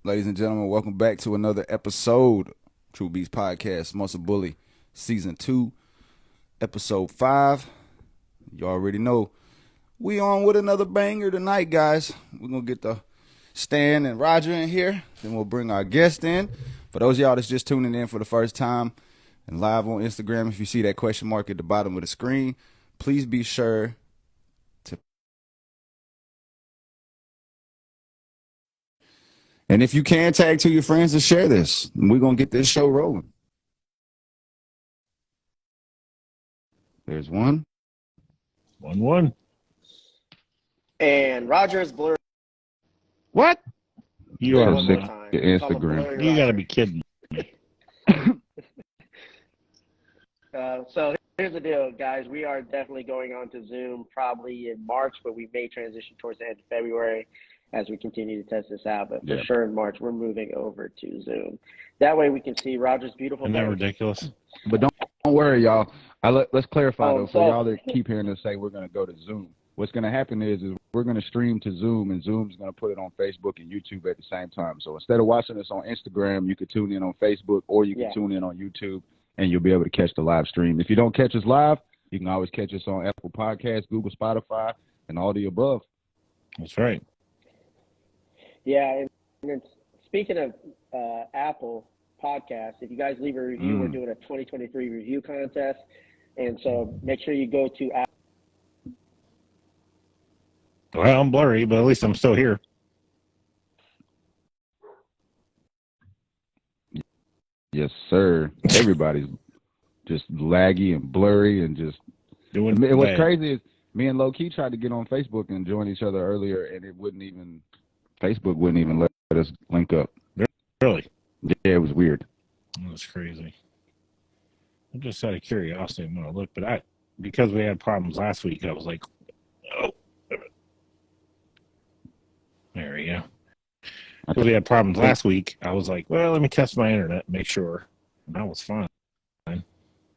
Ladies and gentlemen, welcome back to another episode True Beats Podcast, Muscle Bully, Season 2, Episode 5. You already know we on with another banger tonight, guys. We're going to get the Stan and Roger in here, then we'll bring our guest in. For those of y'all that's just tuning in for the first time and live on Instagram, if you see that question mark at the bottom of the screen, please be sure to. And if you can, tag to your friends and share this. We're going to get this show rolling. There's one. 1-1. And Roger's blurry. What? You are sick time. to Instagram. You got to be kidding me. So here's the deal, guys. We are definitely going on to Zoom probably in March, but we may transition towards the end of February as we continue to test this out. But for sure in March, we're moving over to Zoom. That way we can see Roger's beautiful Isn't that face. ridiculous? But don't worry, y'all. Let's clarify, though, for so- y'all that keep hearing us say we're going to go to Zoom. What's going to happen is we're going to stream to Zoom, and Zoom's going to put it on Facebook and YouTube at the same time. So instead of watching us on Instagram, you could tune in on Facebook, or you can tune in on YouTube, and you'll be able to catch the live stream. If you don't catch us live, you can always catch us on Apple Podcasts, Google, Spotify, and all the above. That's right. Yeah, and then speaking of Apple Podcasts, if you guys leave a review, we're doing a 2023 review contest. And so make sure you go to Apple. Well, I'm blurry, but at least I'm still here. Yes, sir. Everybody's just laggy and blurry and just Doing what's bad. crazy is me and Low Key tried to get on Facebook and join each other earlier, and Facebook wouldn't even let us link up. Really? Yeah, it was weird. That's crazy. I'm just out of curiosity. I'm going to look, but because we had problems last week, I was like, oh. There we go. Because we had problems last week, I was like, well, let me test my internet, make sure. And that was fine.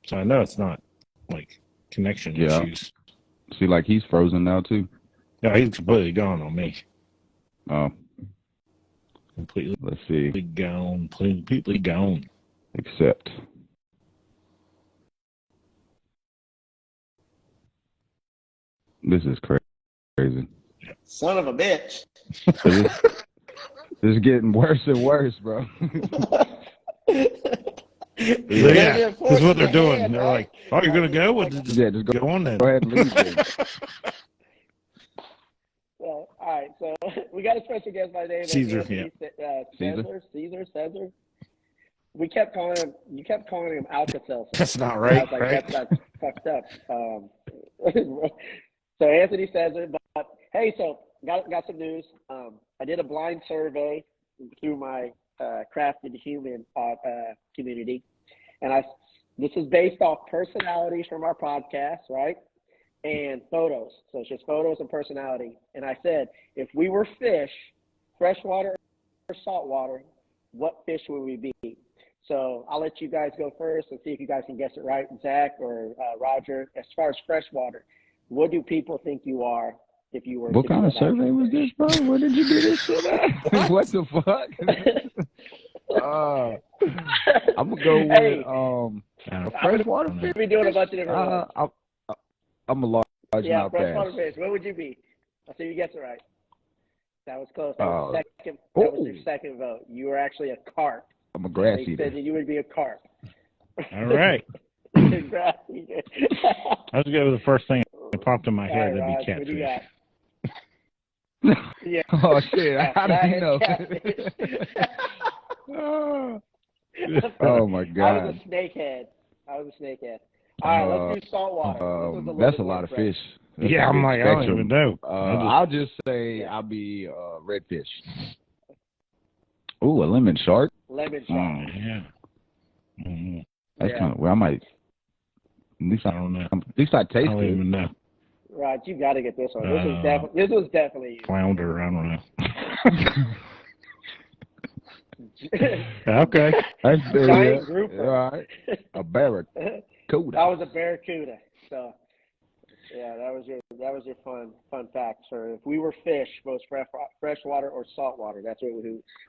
So I know it's not, like, connection issues. See, like he's frozen now, too. No, he's completely gone on me. Oh, Completely let's see. gone. Completely gone. Accept. This is crazy. Son of a bitch. This is getting worse and worse, bro. Yeah, that's what they're doing. They're like, oh, you're going to go? Well, just go on then. Go ahead and leave then. Well, all right, so we got a special guest by name of Caesar, Anthony, Caesar? Sezer. You kept calling him Alka-Seltzer. That's not I right, was like, right? that's fucked up. So Anthony Sezer, but hey, so got some news. I did a blind survey through my Crafted Human community, and this is based off personalities from our podcast, right? And photos. So it's just photos and personality. And I said, if we were fish, freshwater or saltwater, what fish would we be? So I'll let you guys go first and see if you guys can guess it right, Zach or Roger. As far as freshwater, what do people think you are if you were? What kind of survey was this, bro? Where did you do this shit at? What the fuck? I'm gonna go with freshwater fish. We're doing a bunch of different ones. I'm a large mouth freshwater bass. fish. What would you be? I'll see if you guess it right. That was close. That Oh. was your second vote. You were actually a carp. I'm a grass They eater. said that you would be a carp. All right. Grass eater. I'll just go with the first thing that popped in my All head. right, That'd be Raj, what do you catfish. got? Yeah. Oh shit! How did you know? Catfish. Oh my I god! was a snakehead. All right, let's do saltwater. This was That's a little lot of different. fish. That's Yeah, a I'm big like, I don't spectrum. even know. I'll just say I'll be redfish. Ooh, a lemon shark. Lemon shark. Yeah. Mm-hmm. That's kind of where I might. At least I don't know. At least I I taste don't it. even know. Right, you got to get this one. This was definitely you. Flounder, I don't know. Okay. That's Giant yeah. grouper. All right. A barracuda. I was a barracuda. So Yeah, that was your fun fact, sir. If we were fish, both freshwater or saltwater, that's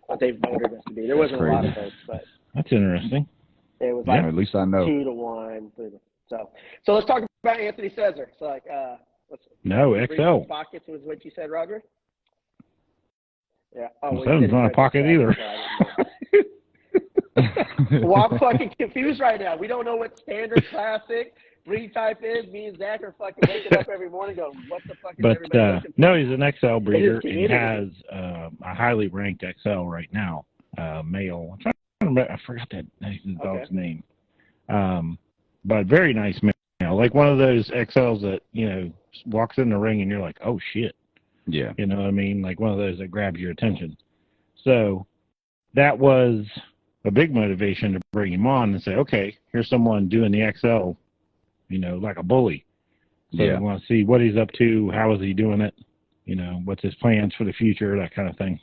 what they've voted us to be. There wasn't a lot of votes, but that's interesting. It was like at least I know 2-1. So let's talk about Anthony Sezer. So XL pockets was what you said, Roger. Yeah. Well, Sezer's not a pocket either. Well, I'm fucking confused right now. We don't know what standard, classic, breed type is. Me and Zach are fucking waking up every morning going, what the fuck is everybody looking for? No, he's an XL breeder and has a highly ranked XL right now, male. I'm trying to remember, I forgot that dog's name. But very nice male. Like one of those XLs that, walks in the ring and you're like, oh, shit. Yeah. You know what I mean? Like one of those that grabs your attention. So that was a big motivation to bring him on and say, okay, here's someone doing the XL, like a bully. So we want to see what he's up to, how is he doing it, what's his plans for the future, that kind of thing.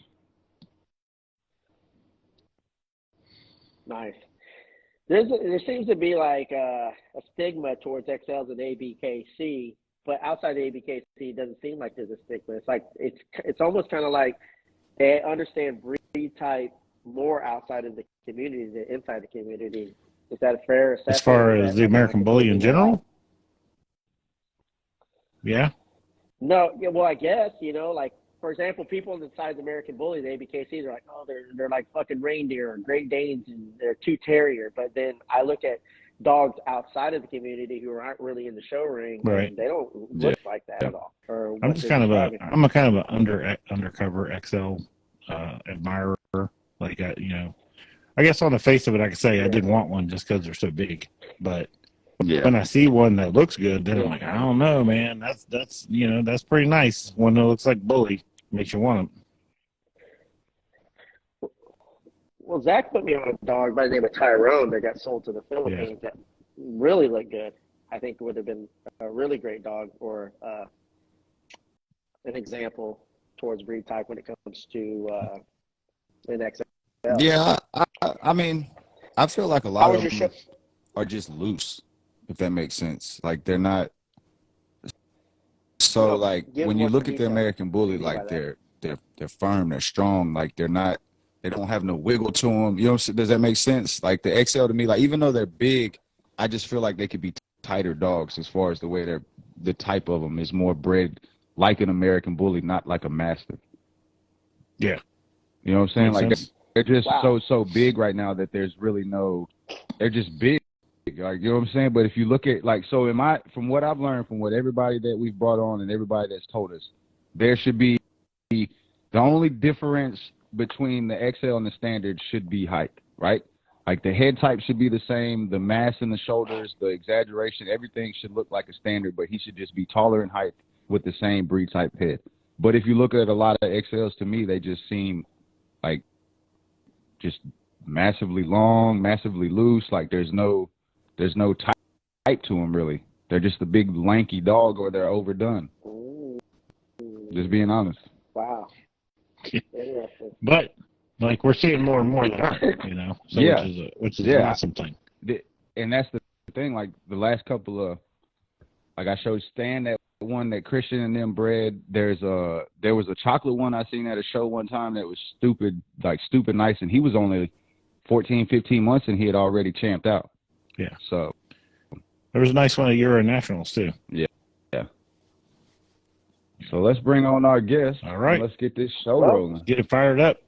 Nice. There seems to be like a stigma towards XLs and ABKC, but outside the ABKC, it doesn't seem like there's a stigma. It's like it's almost kind of like they understand breed type more outside of the community than inside the community. Is that a fair assessment? As far as the American Bully in general? Yeah. No, well, I guess, like, for example, people inside the American Bully, the ABKCs, are like, oh, they're like fucking reindeer or Great Danes and they're too terrier. But then I look at dogs outside of the community who aren't really in the show ring, and they don't look like that at all. I'm just kind of an undercover XL admirer. Like, I guess on the face of it, I could say I didn't want one just because they're so big. But when I see one that looks good, then I'm like, I don't know, man. That's pretty nice. One that looks like Bully makes you want them. Well, Zach put me on a dog by the name of Tyrone that got sold to the Philippines that really looked good. I think it would have been a really great dog or an example towards breed type when it comes to an XL. Yeah, I mean, I feel like a lot of them are just loose, if that makes sense. Like they're not. So like when you look at the American Bully, like they're firm, they're strong, like they're not. They don't have no wiggle to them. Does that make sense? Like the XL to me, like even though they're big, I just feel like they could be tighter dogs as far as the way the type of them is more bred like an American Bully, not like a Mastiff. Yeah. You know what I'm saying? Makes sense. They're just so big right now that there's really they're just big. Like, you know what I'm saying? But if you look at from what I've learned from what everybody that we've brought on and everybody that's told us, there should be the only difference between the XL and the standard should be height, right? Like the head type should be the same, the mass in the shoulders, the exaggeration, everything should look like a standard, but he should just be taller in height with the same breed type head. But if you look at a lot of XLs, to me, they just seem like just massively long, massively loose. Like there's no type to them really. They're just a big lanky dog, or they're overdone. Just being honest. Wow. But like we're seeing more and more that aren't, So which is an awesome thing. And that's the thing. Like the last couple of, like I showed Stan that one that Christian and them bred. There was a chocolate one I seen at a show one time that was stupid nice, and he was only 14, 15 months and he had already champed out. Yeah. So there was a nice one at Euro Nationals too. Yeah. So let's bring on our guest. All right. Let's get this show rolling. Get it fired up.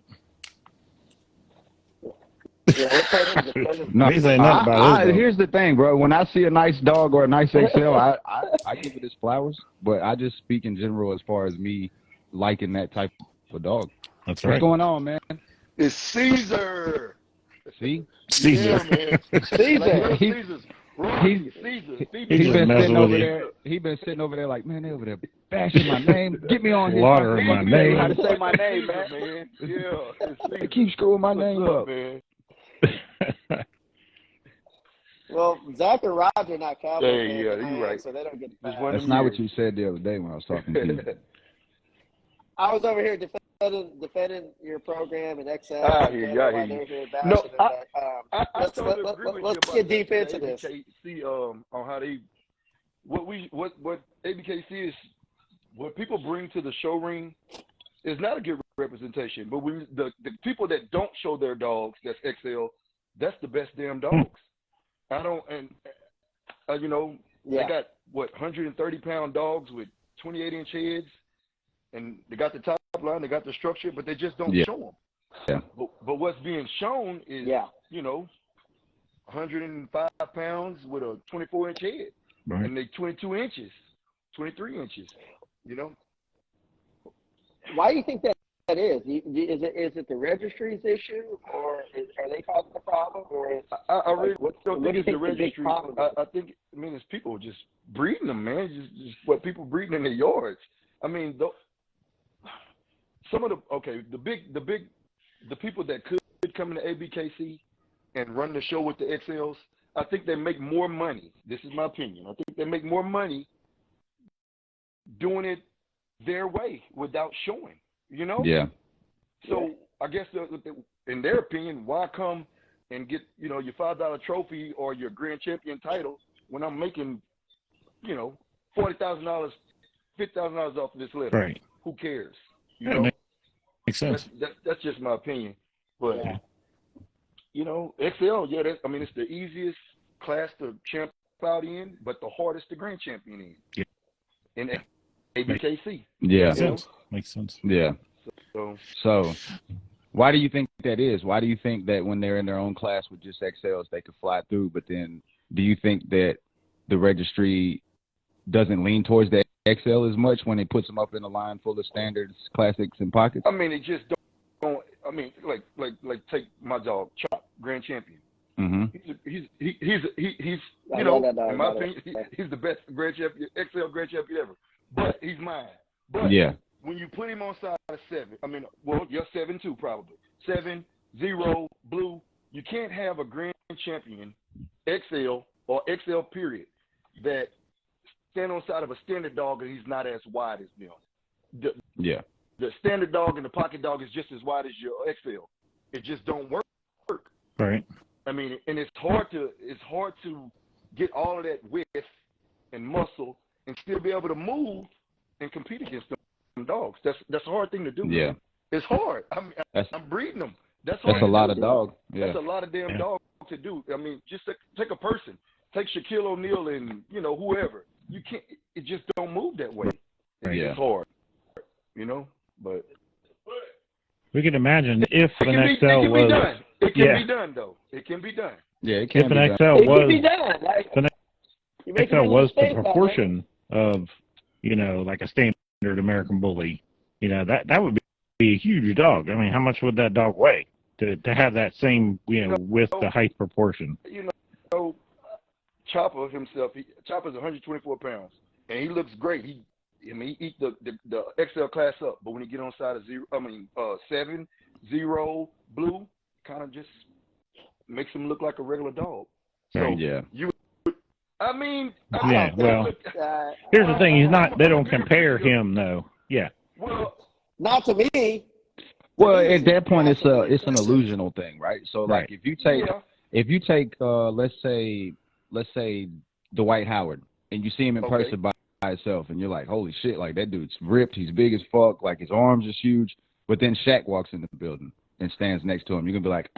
No, here's the thing, bro. When I see a nice dog or a nice XL, I give it its flowers. But I just speak in general as far as me liking that type of dog. That's right. What's going on, man? It's Sezer. See? Sezer. Yeah, man. Sezer. He's been sitting over there. He's been sitting over there like, man, they over there bashing my name. Get me on here. Slaughtering my name. How to say my name, man? Yeah. They keep screwing my name up. Man? Well, Zach and Roger not Cowboys fans, you're right. So they don't get That's That's not what you said the other day when I was talking to you. I was over here defending your program and XL. I hear you. No, I totally agree with you let's about get deep into this. ABKC, on how they what ABKC is, what people bring to the show ring is not a good representation. But when the people that don't show their dogs, that's XL, that's the best damn dogs. I don't, and you know, they got what 130-pound dogs with 28-inch heads, and they got the top line, they got the structure, but they just don't show them. Yeah. But what's being shown is, you know, 105 pounds with a 24-inch head, right. and they 22 inches, 23 inches, you know. Why do you think that is? Is it the registry's issue, or are they causing the problem, or is I really don't think do you it's the think the big registry. problem is? I think, I mean, it's people just breeding them, man. Just what people breeding in their yards. I mean, some of the people that could come into ABKC and run the show with the XLs, I think they make more money. This is my opinion. I think they make more money doing it their way without showing, you know? Yeah. So I guess in their opinion, why come and get, you know, your $5 trophy or your grand champion title when I'm making, you know, $40,000, $50,000 off of this letter? Right. Who cares? You Yeah, know? makes sense. That's just my opinion. But, you know, XL, I mean, it's the easiest class to champ out in, but the hardest to grand champion in. Yeah. In ABKC. Yeah. Makes sense. Yeah. So why do you think that is? Why do you think that when they're in their own class with just XLs, they could fly through? But then do you think that the registry doesn't lean towards the XL as much when it puts them up in a line full of standards, classics, and pockets? I mean, it just don't. I mean, like take my dog, Chop, grand champion. Mm-hmm. He's you know, in my opinion, he's the best grand champion, XL grand champion ever. But he's mine. But when you put him on side of 7, I mean, well, you're 7 too probably. 7, 0, blue. You can't have a grand champion XL or XL period that stand on side of a standard dog and he's not as wide as them. The standard dog and the pocket dog is just as wide as your XL. It just don't work. Right. I mean, and it's hard to get all of that width and muscle and still be able to move and compete against them dogs. That's a hard thing to do. Yeah. It's hard. I mean, I'm breeding them. That's a lot of dog. Yeah. That's a lot of damn dog to do. I mean, just take a person. Take Shaquille O'Neal and, you know, whoever. You can't. It just don't move that way. It's hard. You know, but we can imagine if an XL was. It can be done, though. It can be done. Yeah, it can if be an done. XL it was, can be done. Like, if an XL was the proportion of, you know, like a standard American Bully, you know, that would be a huge dog. I mean, how much would that dog weigh to have that same, you know, with the height proportion? You know, Chopper himself, Chopper's 124 pounds, and he looks great. He eats the XL class up, but when he get on side of 7, 0, blue, kind of just makes him look like a regular dog. So yeah. Well, here's the thing: they don't compare him though. Yeah. Well, not to me. Well, at that point, it's an illusional thing, right? So, like, if you take let's say Dwight Howard, and you see him in person by himself, and you're like, holy shit, like that dude's ripped, he's big as fuck, like his arms is huge. But then Shaq walks in the building and stands next to him. You're gonna be like,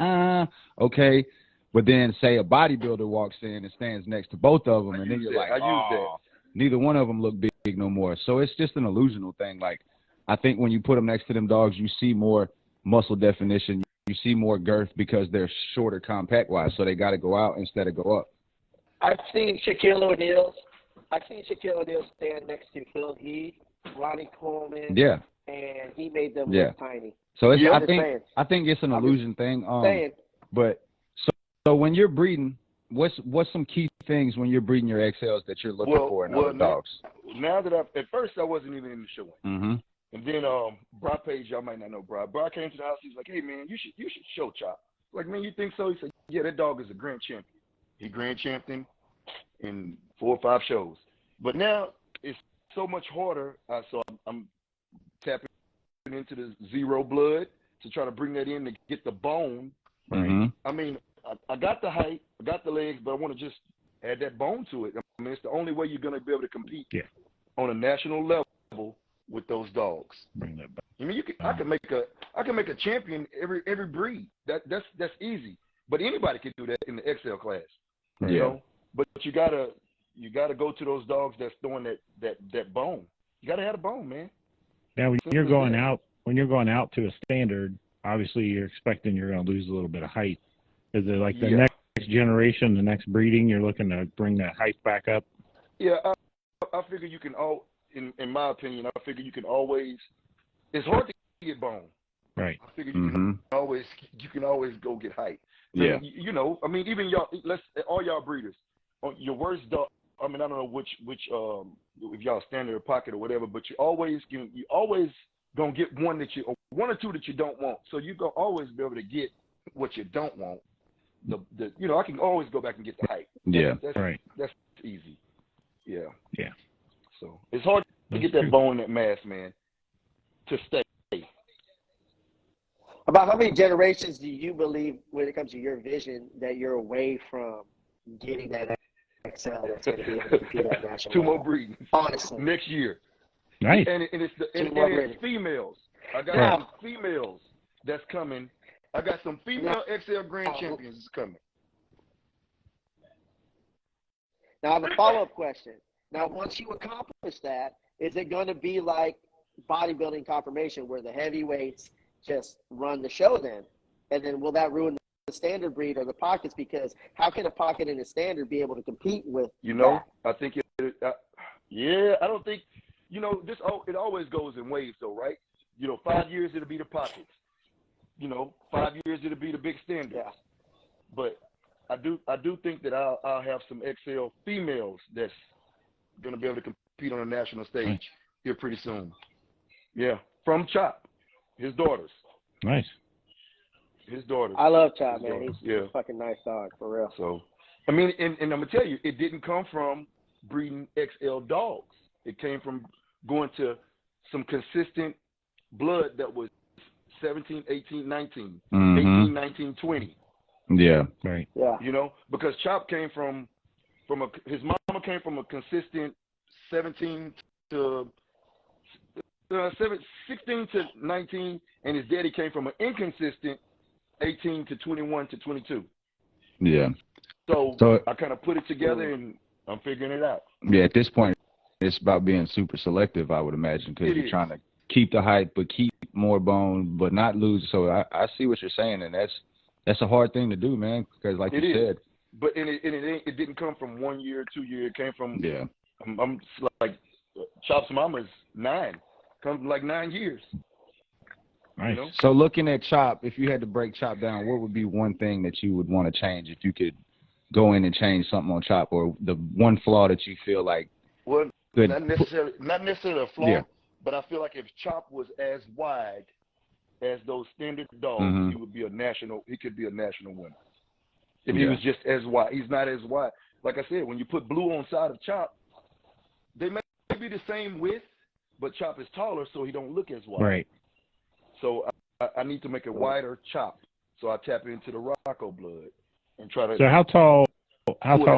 okay. But then say a bodybuilder walks in and stands next to both of them, and then you're like, neither one of them look big no more. So it's just an illusional thing. Like, I think when you put them next to them dogs, you see more muscle definition. You see more girth because they're shorter compact-wise, so they got to go out instead of go up. I've seen Shaquille O'Neal stand next to Phil Heath, Ronnie Coleman. Yeah. And he made them look tiny. So it's, I think it's an illusion thing. But so when you're breeding, what's some key things when you're breeding your XLs that you're looking for in other dogs? Now that at first I wasn't even in the showing. Mm-hmm. And then Brock Page, y'all might not know Brock. Brock came to the house. He's like, hey man, you should show Chop. Like, man, you think so? He said, yeah, that dog is a grand champion. He grand champion in 4 or 5 shows. But now it's so much harder. So I'm tapping into the 0 blood to try to bring that in to get the bone. Mm-hmm. I mean, I got the height, I got the legs, but I want to just add that bone to it. I mean, it's the only way you're going to be able to compete Yeah. on a national level with those dogs. Bring that back. I mean, I can make a champion every breed. That's easy. But anybody can do that in the XL class. Yeah. You know? But you gotta go to those dogs that's throwing that bone. You gotta have a bone, man. Now, when you're going out to a standard, obviously you're expecting you're going to lose a little bit of height. Is it like the next generation, the next breeding, you're looking to bring that height back up? Yeah, I figure you can in my opinion, I figure you can always. It's hard to get bone. Right. I figure you can always go get height. Yeah. You know, I mean, even y'all, all y'all breeders, your worst dog. I mean, I don't know which if y'all standard or pocket or whatever, but you always gonna get one or two that you don't want. So you gonna always be able to get what you don't want. I can always go back and get the height. That's right. That's easy. Yeah. Yeah. So it's hard to get that bone, that mass, man, to stay. About how many generations do you believe, when it comes to your vision, that you're away from getting that XL that's going to be able to compete at national 2 more level? breeding. Honestly. Next year. Nice. And it's females. I got some females that's coming. I got some female XL Grand Champions coming. Now, I have a follow-up question. Now, once you accomplish that, is it going to be like bodybuilding confirmation where the heavyweights just run the show then? And then will that ruin the standard breed or the pockets? Because how can a pocket and a standard be able to compete with that? I think I don't think, it always goes in waves though, right? 5 years it'll be the pockets. 5 years it'll be the big standards. Yeah. But I do think that I'll have some XL females that's going to be able to compete on a national stage here pretty soon. Yeah, from Chop, his daughters. Nice. His daughters. I love Chop, man. He's a fucking nice dog, for real. So, I mean, and I'm going to tell you, it didn't come from breeding XL dogs. It came from going to some consistent blood that was 17, 18, 19, 18, 19, 20. Yeah. Right. Yeah. Because Chop came from his mama came from a consistent 17 to 16 to 19, and his daddy came from an inconsistent 18 to 21 to 22. Yeah. So I kind of put it together, and I'm figuring it out. Yeah, at this point, it's about being super selective, I would imagine, because you're trying to keep the height but keep more bone but not lose. So I see what you're saying, and that's a hard thing to do, man, because like you said. But it didn't come from 1 year, 2 years. It came from I'm like Chop's mama's 9. Comes from like 9 years. Nice. So looking at Chop, if you had to break Chop down, what would be one thing that you would want to change if you could go in and change something on Chop, or the one flaw that you feel like? Well, not necessarily a flaw, but I feel like if Chop was as wide as those standard dogs, he would be he could be a national winner. If he was just as wide. He's not as wide. Like I said, when you put blue on side of Chop, they may be the same width, but Chop is taller, so he don't look as wide. Right. So I need to make a wider Chop. So I tap into the Rocco blood and try to. So how tall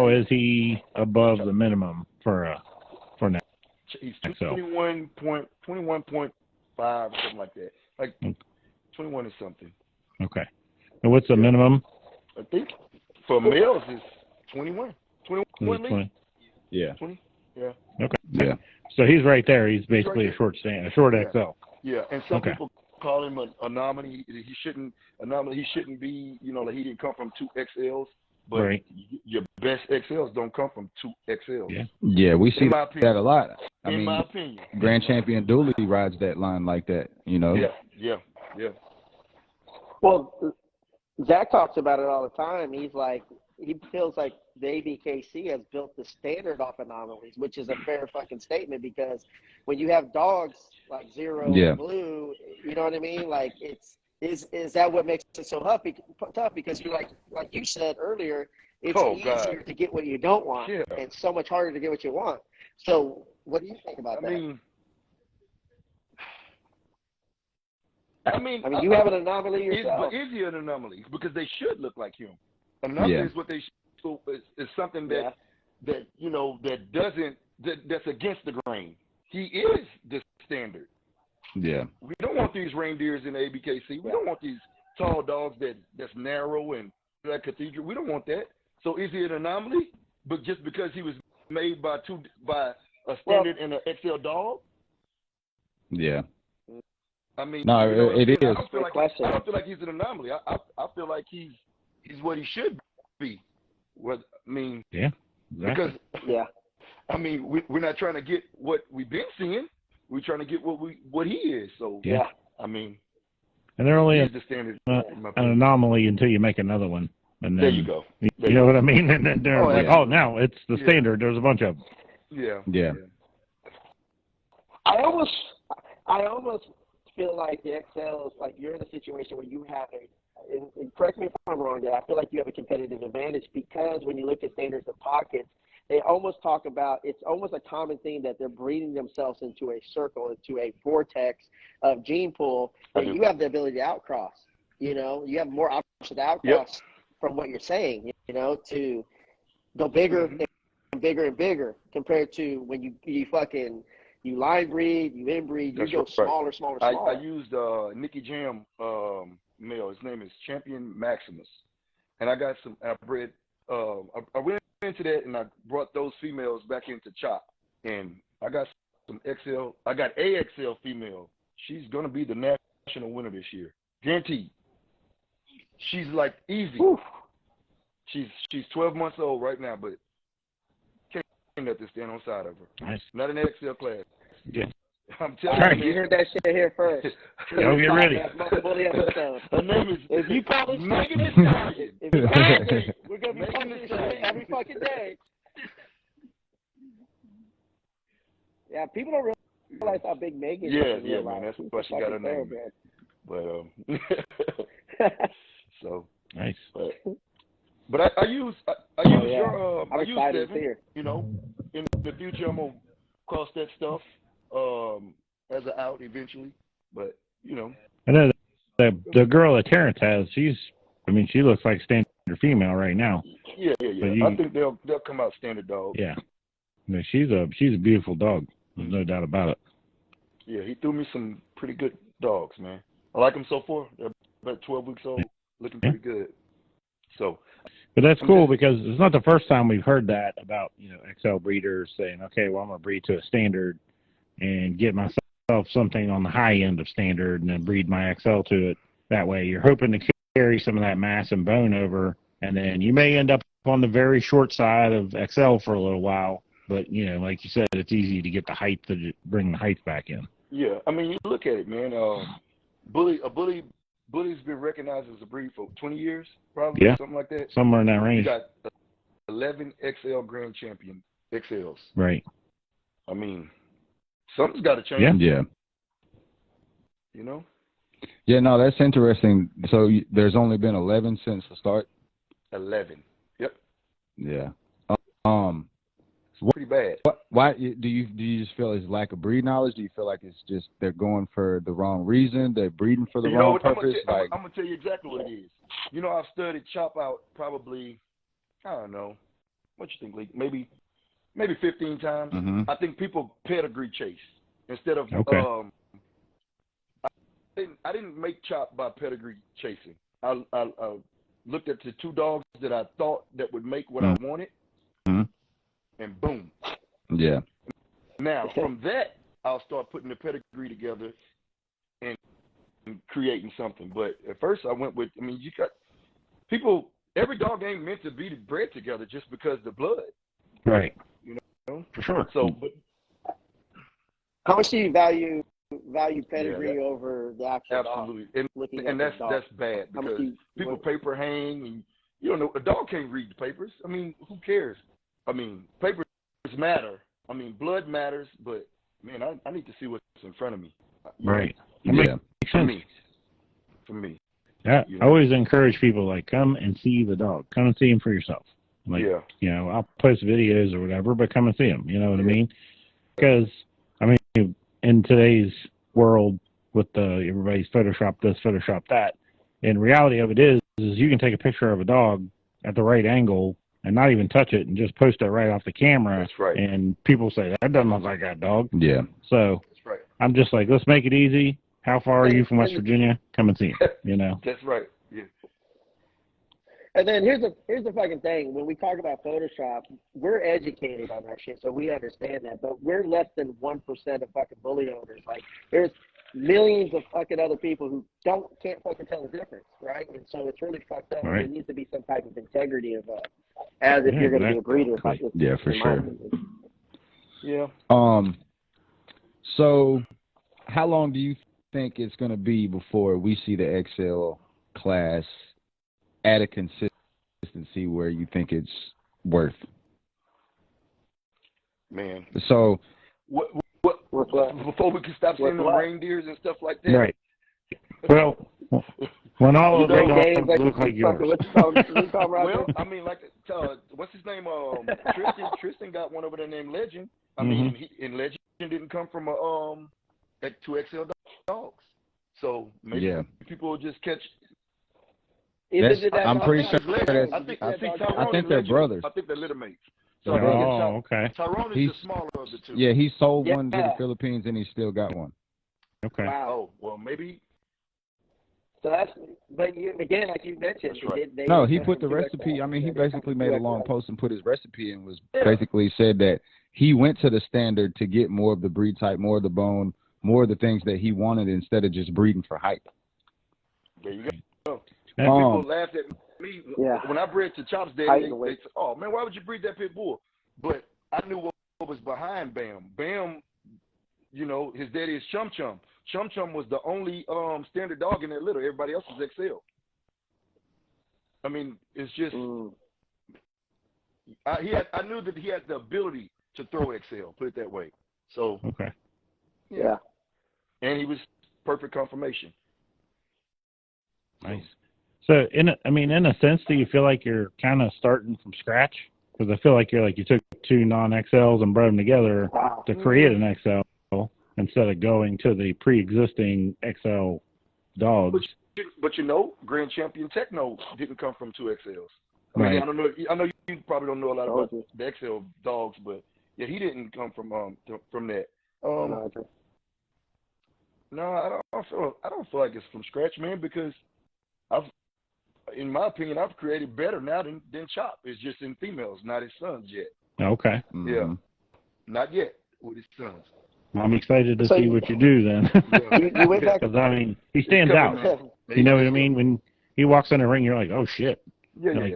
is he above the minimum for now? He's 21.5 or something like that. Like 21 or something. Okay. And what's the minimum? I think for males is 21. 21. Yeah. 20. Yeah. Okay. Yeah. So he's right there. He's basically a short XL. Yeah, and some people call him an anomaly. He shouldn't be. Like he didn't come from 2 XLs. But your best XLs don't come from 2 XLs. Yeah. Yeah, we see that a lot. I mean, my opinion, Grand Champion Dooley rides that line like that. Yeah. Well, Zach talks about it all the time. He's like, he feels like the ABKC has built the standard off anomalies, which is a fair fucking statement, because when you have dogs like Zero and Blue, you know what I mean? Like, is that what makes it so tough? Because you're like you said earlier, it's easier to get what you don't want, and so much harder to get what you want. So what do you think about that? I mean, you have an anomaly yourself. Is he an anomaly? Because they should look like him. Anomaly is what they should, is something that that that's against the grain. He is the standard. Yeah. We don't want these reindeers in the ABKC. We don't want these tall dogs that's narrow and like cathedral. We don't want that. So is he an anomaly? But just because he was made by a standard and an XL dog? Yeah. I mean, no, it is. I don't feel like he's an anomaly. I feel like he's what he should be. Yeah. Exactly. Because I mean, we're not trying to get what we've been seeing. We're trying to get what he is. So yeah. I mean, and they're only the standard, an anomaly until you make another one. And then, there you go. You know what I mean? And then they're now it's the standard. There's a bunch of them. Yeah. I almost feel like the XL is like you're in a situation where you have and correct me if I'm wrong there, I feel like you have a competitive advantage because when you look at standards of pockets, they almost talk about, it's almost a common theme that they're breeding themselves into a circle, into a vortex of gene pool that you have the ability to outcross. You know, you have more options to outcross from what you're saying, you know, to go bigger and bigger and bigger compared to when you line breed, you inbreed, you go smaller. I used Nicky Jam male. His name is Champion Maximus. And I got I bred, I went into that and I brought those females back into Chop. And I got some XL, I got a XL female. She's going to be the national winner this year. Guaranteed. She's like easy. Whew. She's 12 months old right now, but can't let this stand on side of her. Nice. Not in the XL class. Yeah. I'm telling you. You heard that shit here first. Yo, get ready. Her name is if you publish Megan Thee Stallion. If you publish, we're gonna be publishing shit every fucking day. Yeah, people don't realize how big Megan is. Yeah, man. That's why she got her name. But so nice. But I use your I'm excited to hear. You know, in the future I'm gonna cross that stuff as an out eventually. But you know, and then the girl that Terrence has, she looks like standard female right now. Yeah. I think they'll come out standard dog. Yeah, she's a beautiful dog. There's no doubt about it. Yeah, he threw me some pretty good dogs, man. I like them so far. They're about 12 weeks old, looking pretty good. So, but that's cool because it's not the first time we've heard that about, you know, XL breeders saying, okay, well, I'm going to breed to a standard and get myself something on the high end of standard and then breed my XL to it. That way you're hoping to carry some of that mass and bone over, and then you may end up on the very short side of XL for a little while. But, you know, like you said, it's easy to get the height to bring the height back in. Yeah, I mean, you look at it, man. Bully's been recognized as a breed for 20 years, probably, something like that. Somewhere in that range. You got 11 XL Grand Champion XLs. Right. I mean, something's got to change. Yeah. You know? Yeah, no, that's interesting. So there's only been 11 since the start? 11. Yep. Yeah. Pretty bad. Why do you just feel it's lack of breed knowledge? Do you feel like it's just they're going for the wrong reason? They're breeding for the wrong purpose? I'm gonna tell you exactly what it is. You know, I've studied chop out probably, I don't know, what you think, Lee? Maybe 15 times. Mm-hmm. I think people pedigree chase instead of I didn't make chop by pedigree chasing. I looked at the two dogs that I thought that would make what I wanted. Mm-hmm. And boom. Yeah. Now, from that, I'll start putting the pedigree together and creating something. But at first, I went with, you got people, every dog ain't meant to be bred together just because of the blood. Right. You know? For sure. So, but how much do you value pedigree over the actual absolutely. dog? And that's bad because people paper hang and you don't know, a dog can't read the papers. Who cares? Papers matter. Blood matters, but man, I need to see what's in front of me. Right. Yeah. For me. Yeah. I always encourage people come and see the dog. Come and see him for yourself. You know, I'll post videos or whatever, but come and see him. You know what I mean? Because in today's world with everybody's Photoshop this, Photoshop that, in reality of it is you can take a picture of a dog at the right angle and not even touch it and just post it right off the camera. That's right. And people say, that doesn't look like that dog. Yeah. So that's right. I'm just like, let's make it easy. How far are you from West Virginia? Come and see him, you know? That's right. Yeah. And then here's the fucking thing. When we talk about Photoshop, we're educated on that shit, so we understand that. But we're less than 1% of fucking bully owners. Like, there's millions of fucking other people who can't fucking tell the difference, right? And so it's really fucked up. Right. There needs to be some type of integrity of as if you're going to be a breeder. Yeah, for sure. Yeah. So, how long do you think it's going to be before we see the XL class at a consistency where you think it's worth? Man. So, what before we can stop seeing the reindeers and stuff like that? Right. Well, when all of those dogs look like yours. Well, I mean, like, what's his name? Tristan got one over there named Legend. I mean, and Legend didn't come from two XL dogs. So maybe people will just catch. I'm pretty sure. I think they're brothers. I think they're litter mates. So okay. Tyrone is the smaller of the two. Yeah, he sold one to the Philippines, and he still got one. Okay. Wow. Oh, well, maybe. So that's, but again, like you mentioned, right. No, he put the recipe. I mean, he basically made a long post and put his recipe and was basically said that he went to the standard to get more of the breed type, more of the bone, more of the things that he wanted instead of just breeding for hype. There you go. And people laughed at me when I bred to Chop's daddy. They said, "Oh man, why would you breed that pit bull?" But I knew what was behind Bam. Bam, you know, his daddy is Chum Chum. Chum Chum was the only standard dog in that litter. Everybody else was XL. I mean, it's just I knew that he had the ability to throw XL. Put it that way. So yeah. And he was perfect confirmation. Nice. So, in a sense, do you feel like you're kind of starting from scratch? Because I feel like you took two non-XLs and brought them together to create an XL instead of going to the pre-existing XL dogs. But you know, Grand Champion Techno didn't come from two XLs. I mean, I know you probably don't know a lot about the XL dogs, but yeah, he didn't come from that. No, I don't feel like it's from scratch, man, because in my opinion, I've created better now than Chop. It's just in females, not his sons yet. Okay. Mm-hmm. Yeah. Not yet with his sons. I'm excited to see what you do then. You went back. Because, I mean, he stands out. You know what I mean? When he walks in the ring, you're like, oh, shit. And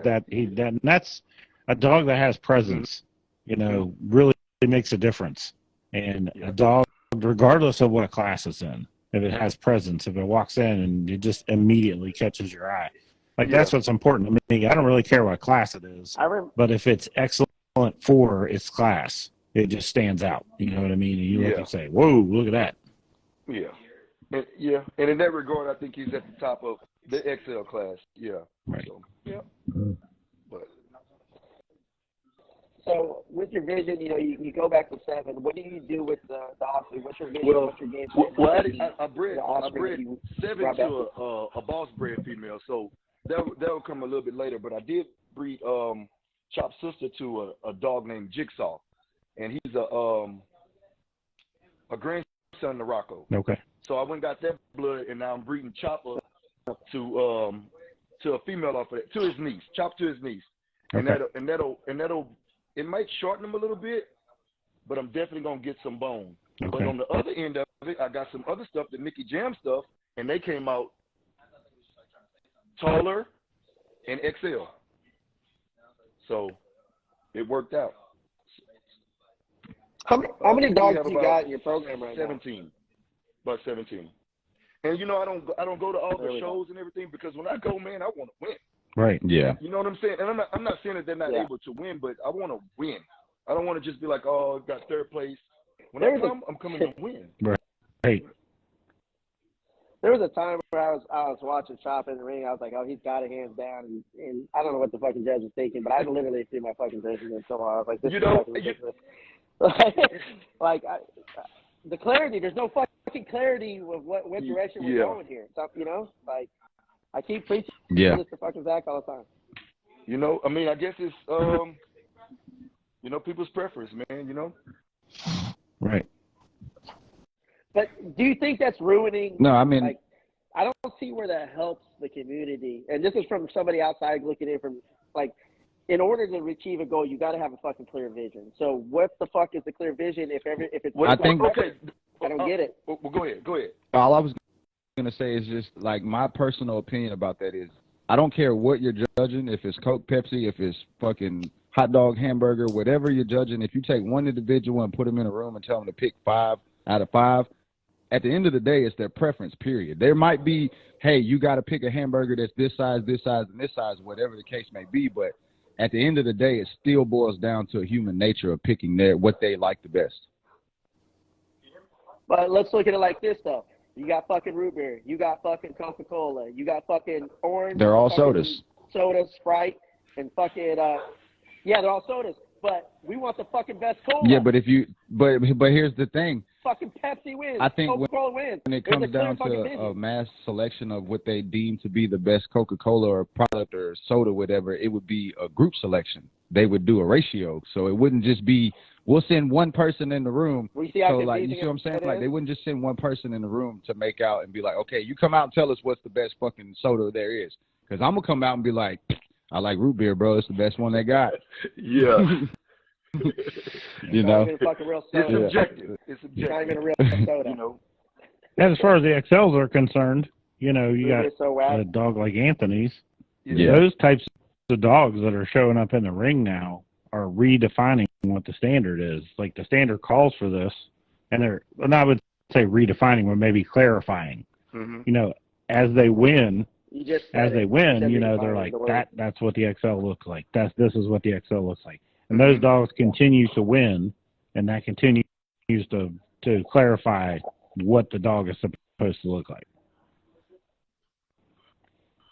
that's a dog that has presence, you know, really makes a difference. And a dog, regardless of what class it's in, if it has presence, if it walks in and it just immediately catches your eye. Like, that's what's important to me. I don't really care what class it is. But if it's excellent for its class, it just stands out. You know what I mean? And you look and say, whoa, look at that. Yeah. And in that regard, I think he's at the top of the XL class. Yeah. Right. So, So with your vision, you know, you go back to 7. What do you do with the offspring? What's your vision? What's your game plan? I bred 7 to a boss bred female, so that will come a little bit later. But I did breed Chop's sister to a dog named Jigsaw, and he's a grandson of Rocco. Okay. So I went and got that blood, and now I'm breeding Chopper to a female off of that, to his niece, Chop to his niece, and that'll it might shorten him a little bit, but I'm definitely gonna get some bone. Okay. But on the other end of it, I got some other stuff, the Nicky Jam stuff, and they came out taller and XL. So it worked out. How many dogs do you got in your program right 17. Now? About 17. And you know, I don't go to all the shows and everything because when I go, man, I want to win. Right. Yeah. You know what I'm saying? And I'm not saying that they're not able to win, but I want to win. I don't want to just be like, oh, I've got 3rd place. When I come, I'm coming to win. Right. There was a time where I was watching Chop in the ring. I was like, oh, he's got it hands down. And I don't know what the fucking judge was thinking, but I literally threw my fucking vision in so hard. I was like, this is fucking ridiculous. The clarity, there's no fucking clarity of what direction we're going here. So, you know, like, I keep preaching this to fucking Zach all the time. You know, I mean, I guess it's you know, people's preference, man. You know. Right. But do you think that's ruining? No, I mean, like, I don't see where that helps the community. And this is from somebody outside looking in from, like, in order to achieve a goal, you got to have a fucking clear vision. So what the fuck is the clear vision if it's I think okay. I don't get it. Well, go ahead. all I was gonna say is just like my personal opinion about that is I don't care what you're judging, if it's Coke, Pepsi, if it's fucking hot dog, hamburger, whatever you're judging. If you take one individual and put them in a room and tell them to pick 5 out of 5, at the end of the day, it's their preference, period. There might be, hey, you got to pick a hamburger that's this size, and this size, whatever the case may be. But at the end of the day, it still boils down to a human nature of picking what they like the best. But let's look at it like this, though. You got fucking root beer. You got fucking Coca-Cola. You got fucking orange. They're all sodas. Soda, Sprite, and fucking, yeah, they're all sodas. But we want the fucking best cola. Yeah, but but here's the thing. Fucking Pepsi wins. I think Coca-Cola wins. When it comes down to a mass selection of what they deem to be the best Coca-Cola or product or soda, whatever, it would be a group selection. They would do a ratio. So it wouldn't just be, we'll send one person in the room. You see what I'm saying? Like, they wouldn't just send one person in the room to make out and be like, okay, you come out and tell us what's the best fucking soda there is. Because I'm going to come out and be like, I like root beer, bro. It's the best one they got. Yeah. You know, it's subjective. It's subjective. Not even a real soda. You know. And as far as the XLs are concerned, you know, you got so a dog like Anthony's. Yeah. Those types of dogs that are showing up in the ring now are redefining what the standard is. Like, the standard calls for this, and I would say redefining, but maybe clarifying. Mm-hmm. You know, as they win, you know, they're like, that's what the XL looks like. This is what the XL looks like. And those dogs continue to win, and that continues to clarify what the dog is supposed to look like.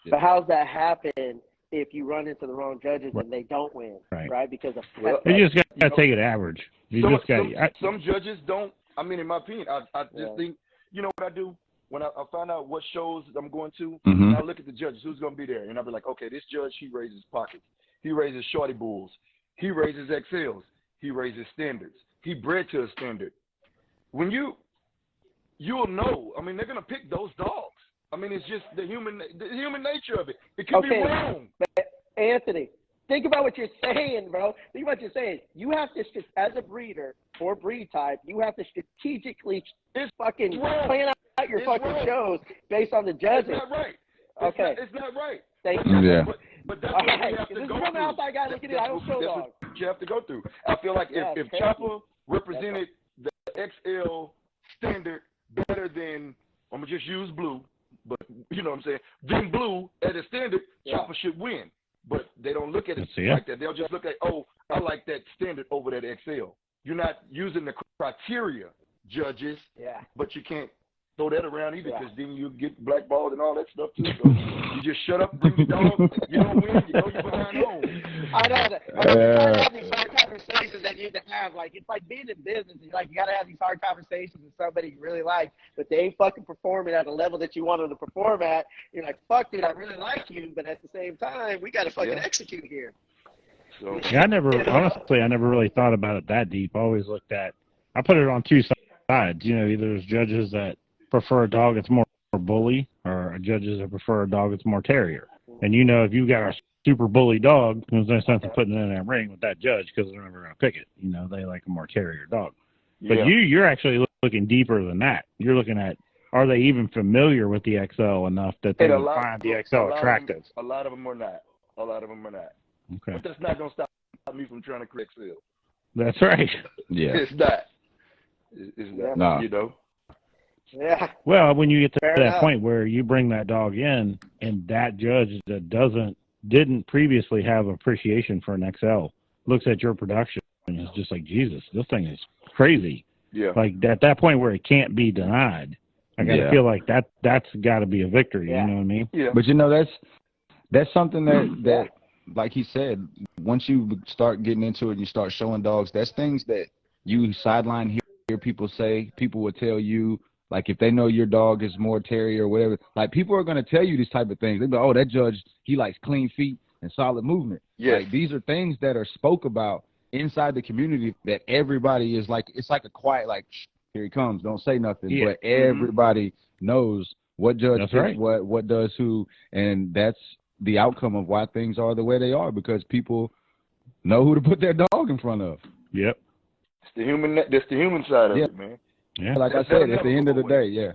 But how's that happen if you run into the wrong judges and they don't win, right? Because of you just got to take it average. Some judges don't. I mean, in my opinion, I just think, you know what I do? When I find out what shows I'm going to, and I look at the judges, who's going to be there, and I'll be like, okay, this judge, he raises pockets. He raises shorty bulls. He raises XLs. He raises standards. He bred to a standard. When you'll know. I mean, they're gonna pick those dogs. I mean, it's just the human nature of it. It could be wrong. But Anthony, think about what you're saying, bro. Think about what you're saying. You have to, as a breeder or breed type, you have to strategically plan out your shows based on the judges. It's not right. It's not right. Yeah. But that's what you have to go through. Outside guy looking at it. I don't show dogs. That's what you have to go through. I feel like if Chopper represented the XL standard better than, I'm going to just use Blue, but you know what I'm saying, than Blue at a standard, Chopper should win. But they don't look at it like that. They'll just look at, oh, I like that standard over that XL. You're not using the criteria, judges, but you can't throw that around either, because then you get blackballed and all that stuff too. So you just shut up, bring the dog. You don't win. You know you're behind home. I know that. I'm trying to have these hard conversations that you need to have. Like, it's like being in business. Like, you got to have these hard conversations with somebody you really like, but they ain't fucking performing at a level that you want them to perform at. You're like, fuck, dude, I really like you, but at the same time, we got to fucking execute here. So I never really thought about it that deep. I always looked at, I put it on two sides. You know, either there's judges that prefer a dog that's more bully, or judges that prefer a dog that's more terrier. And you know, if you got a super bully dog, there's no sense in putting it in that ring with that judge, because they're never going to pick it. You know, they like a more terrier dog. But you're actually looking deeper than that. You're looking at, are they even familiar with the XL enough that they would find the XL attractive? A lot of them are not. Okay. But that's not going to stop me from trying to create XL. That's right. Yeah. It's not. It's not. No. You know? Yeah. Well, when you get to that point where you bring that dog in, and that judge that didn't previously have appreciation for an XL looks at your production and is just like, Jesus, this thing is crazy. Yeah. Like, at that point where it can't be denied, I gotta feel like that's got to be a victory. You know what I mean? Yeah. But you know, that's something that like he said, once you start getting into it and you start showing dogs, that's things that you sideline hear people say. People will tell you. Like, if they know your dog is more terrier or whatever, like, people are going to tell you these type of things. They'll be like, oh, that judge, he likes clean feet. and solid movement. Yes. Like, these are things that are spoke about inside the community that everybody is like, it's like a quiet, like, here he comes, don't say nothing. Yeah. But everybody knows what judge That's picks right. what does who, and that's the outcome of why things are the way they are, because people know who to put their dog in front of. Yep. That's the human side of it, man. Yeah. Like I said, at the end of the day,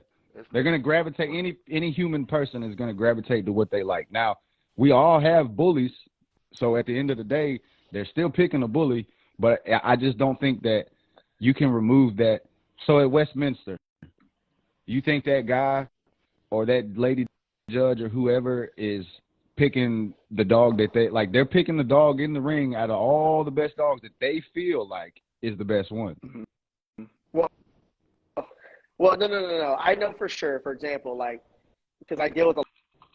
they're going to gravitate, any human person is going to gravitate to what they like. Now, we all have bullies, so at the end of the day, they're still picking a bully, but I just don't think that you can remove that. So at Westminster, you think that guy or that lady judge or whoever is picking the dog that they're picking the dog in the ring out of all the best dogs that they feel like is the best one. Well, no. I know for sure, for example, like, because I deal with a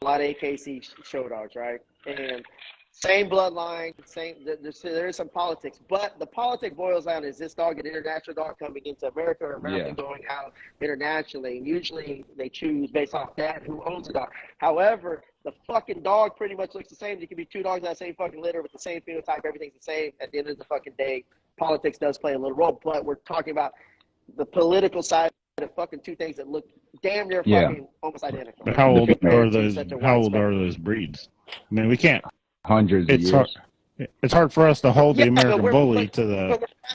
lot of AKC show dogs, right? And same bloodline, there is some politics, but the politic boils down, is this dog an international dog coming into America, or America going out internationally? Usually they choose based off that, who owns the dog. However, the fucking dog pretty much looks the same. There could be two dogs in that same fucking litter with the same phenotype, everything's the same. At the end of the fucking day, politics does play a little role, but we're talking about the political side of fucking two things that look damn near fucking almost identical. But how old are those breeds? I mean, we can't. Hundreds of years. It's hard for us to hold the American Bully to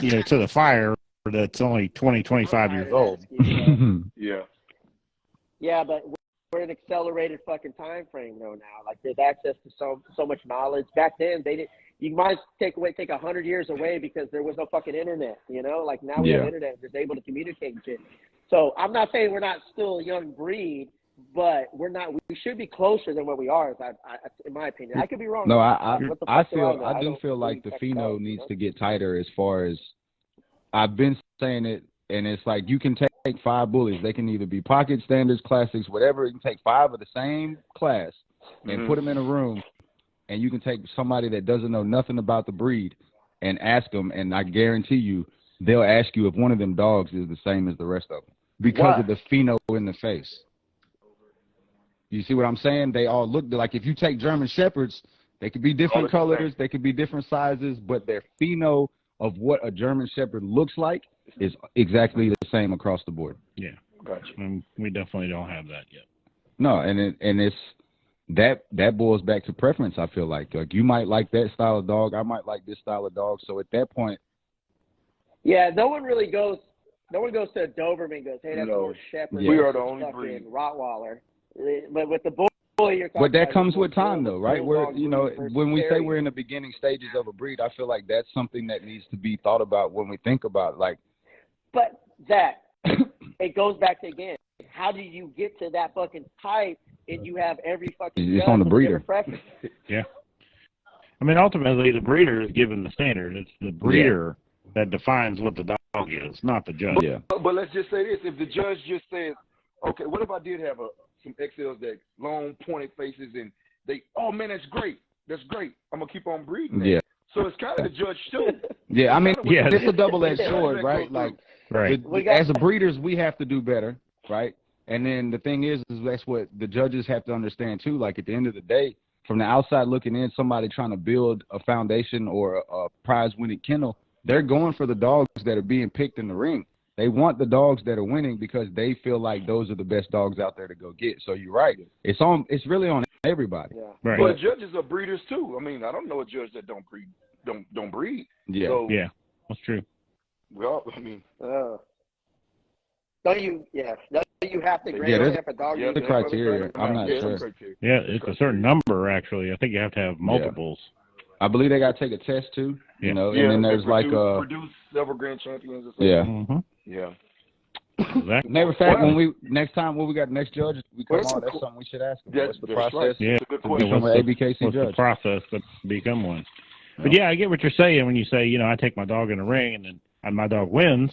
the fire that's only 20, 25 years old. Yeah, but we're in an accelerated fucking time frame though now. Like, there's access to so much knowledge. Back then, they didn't. You might take 100 years away because there was no fucking internet. You know, like now we have internet. We're able to communicate and shit. So I'm not saying we're not still a young breed, but we're not. We should be closer than what we are, in my opinion. I could be wrong. No, I do feel like the pheno needs to get tighter. As far as I've been saying it, and it's like you can take 5 bullies. They can either be pocket standards, classics, whatever. You can take 5 of the same class and put them in a room, and you can take somebody that doesn't know nothing about the breed and ask them, and I guarantee you they'll ask you if one of them dogs is the same as the rest of them because of the pheno in the face. You see what I'm saying? They all look like, if you take German Shepherds, they could be different colors, they could be different sizes, but their pheno of what a German Shepherd looks like is exactly the same across the board. Yeah, gotcha. We definitely don't have that yet. No, and it's that boils back to preference. I feel like you might like that style of dog, I might like this style of dog. So at that point, no one goes to a Doberman and goes, hey, that's more Shepherd. We are the only breed. Rottweiler. But with the bully, you're talking but that about comes with time, though, right? Where when we say we're in the beginning stages of a breed, I feel like that's something that needs to be thought about when we think about like. But that it goes back to, again, how do you get to that fucking type? And you have every fucking. It's on the breeder. Yeah. I mean, ultimately, the breeder is given the standard. It's the breeder that defines what the dog is, not the judge. But let's just say this: if the judge just says, "Okay, what if I did have some XLs that long pointed faces and oh man, that's great, I'm gonna keep on breeding that." So it's kind of the judge too. I mean, it's a double-edged sword, right? Like, as a breeders, we have to do better, right? And then the thing is that's what the judges have to understand too. Like, at the end of the day, from the outside looking in, somebody trying to build a foundation or a prize-winning kennel, they're going for the dogs that are being picked in the ring. They want the dogs that are winning because they feel like those are the best dogs out there to go get. So you're right. It's really on everybody. Yeah. Right. But judges are breeders too. I mean, I don't know a judge that don't breed. Yeah. So, that's true. Well, I mean, don't you have to grade if a dog? The criteria. I'm not sure. Yeah, it's a certain number actually. I think you have to have multiples. I believe they got to take a test too. You know, and then there's produce several grand champions or something. Exactly. Matter of fact, next time we got the next judge, we come on. That's something we should ask them. What's the process? Right. Yeah, to become an ABKC judge? What's the process to become one? But I get what you're saying when you say, I take my dog in the ring and then my dog wins,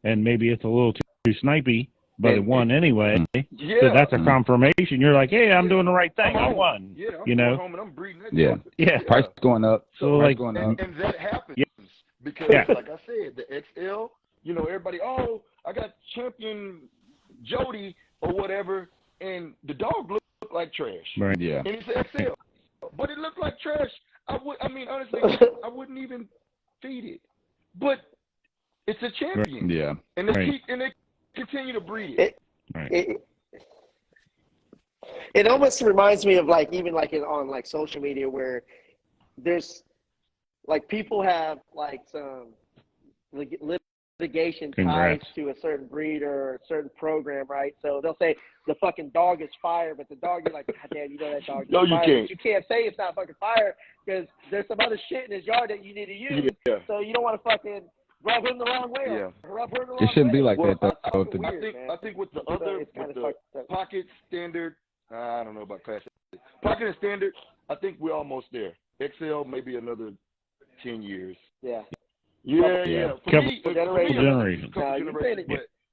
and maybe it's a little too snipey, but it won anyway. So that's a confirmation. You're like, hey, I'm doing the right thing. I won. I'm going home and I'm breeding that. Price going up. So going up. And that happens because, like I said, the XL. Everybody, I got champion Jody or whatever, and the dog looked like trash. Right. Yeah. And it's an XL. but it looked like trash. Honestly, I wouldn't even feed it. But it's a champion. Yeah. And they continue to breed it. It almost reminds me of like even like on like social media where there's like people have like some litigation ties to a certain breed or a certain program, right? So they'll say the fucking dog is fire, but the dog, you're like, God damn, you know that dog is fire. Can't. You can't say it's not fucking fire because there's some other shit in his yard that you need to use. Yeah. So you don't want to fucking rub him the wrong way. Yeah. Or rub her the wrong It shouldn't way. be like that, though. I think with the other, with the pocket standard, I don't know about classic. Pocket and standard, I think we're almost there. XL, maybe another 10 years. Yeah. Yeah. Couple generations. Yeah.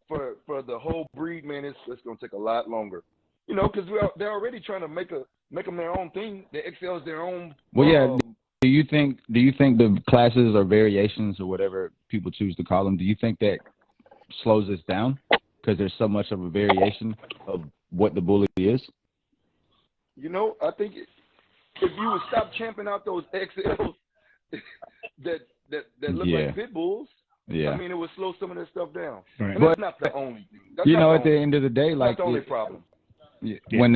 But for the whole breed, man, it's going to take a lot longer. You know, because they're already trying to make them their own thing. The XL is their own. Well, yeah. Do you think the classes or variations or whatever people choose to call them, do you think that slows us down because there's so much of a variation of what the bully is? You know, I think if you would stop champing out those XLs that look like pit bulls, I mean, it would slow some of that stuff down. Right. And that's not the only thing. That's at the end of the day, like that's the only problem. When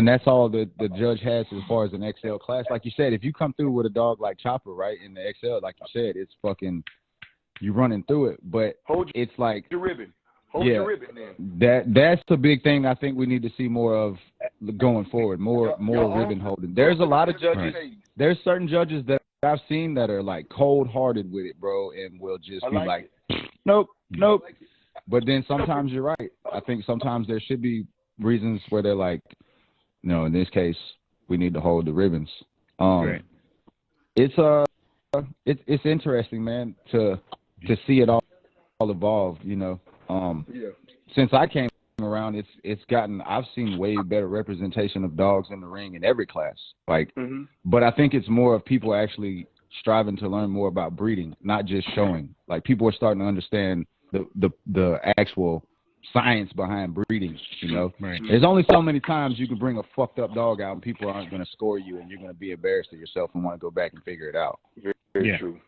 that's all the judge has as far as an XL class, like you said, if you come through with a dog like Chopper, right, in the XL, like you said, it's fucking you running through it. But it's like your ribbon. Hold your ribbon then. That's the big thing I think we need to see more of going forward. More ribbon holding. There's a lot of judges. There's certain judges that I've seen that are like cold-hearted with it, bro, and will just be like, nope. But then sometimes you're right. I think sometimes there should be reasons where they're like, no, in this case, we need to hold the ribbons. It's interesting, man, to see it all evolve. You know, since I came around, I've seen way better representation of dogs in the ring in every class. Like, but I think it's more of people actually striving to learn more about breeding, not just showing. Like, people are starting to understand the actual science behind breeding. You know, there's only so many times you can bring a fucked up dog out and people aren't going to score you, and you're going to be embarrassed of yourself and want to go back and figure it out. Very true.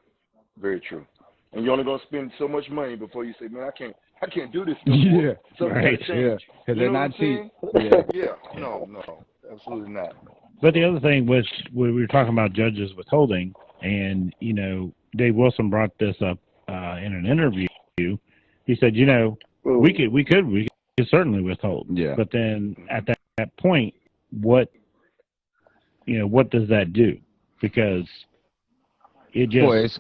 Very true. And you're only going to spend so much money before you say, man, I can't do this no more. Because they're not cheap. No, absolutely not. But the other thing was, we were talking about judges withholding, and, you know, Dave Wilson brought this up in an interview. He said, you know, we could certainly withhold. Yeah. But then at that point, what does that do? Because it just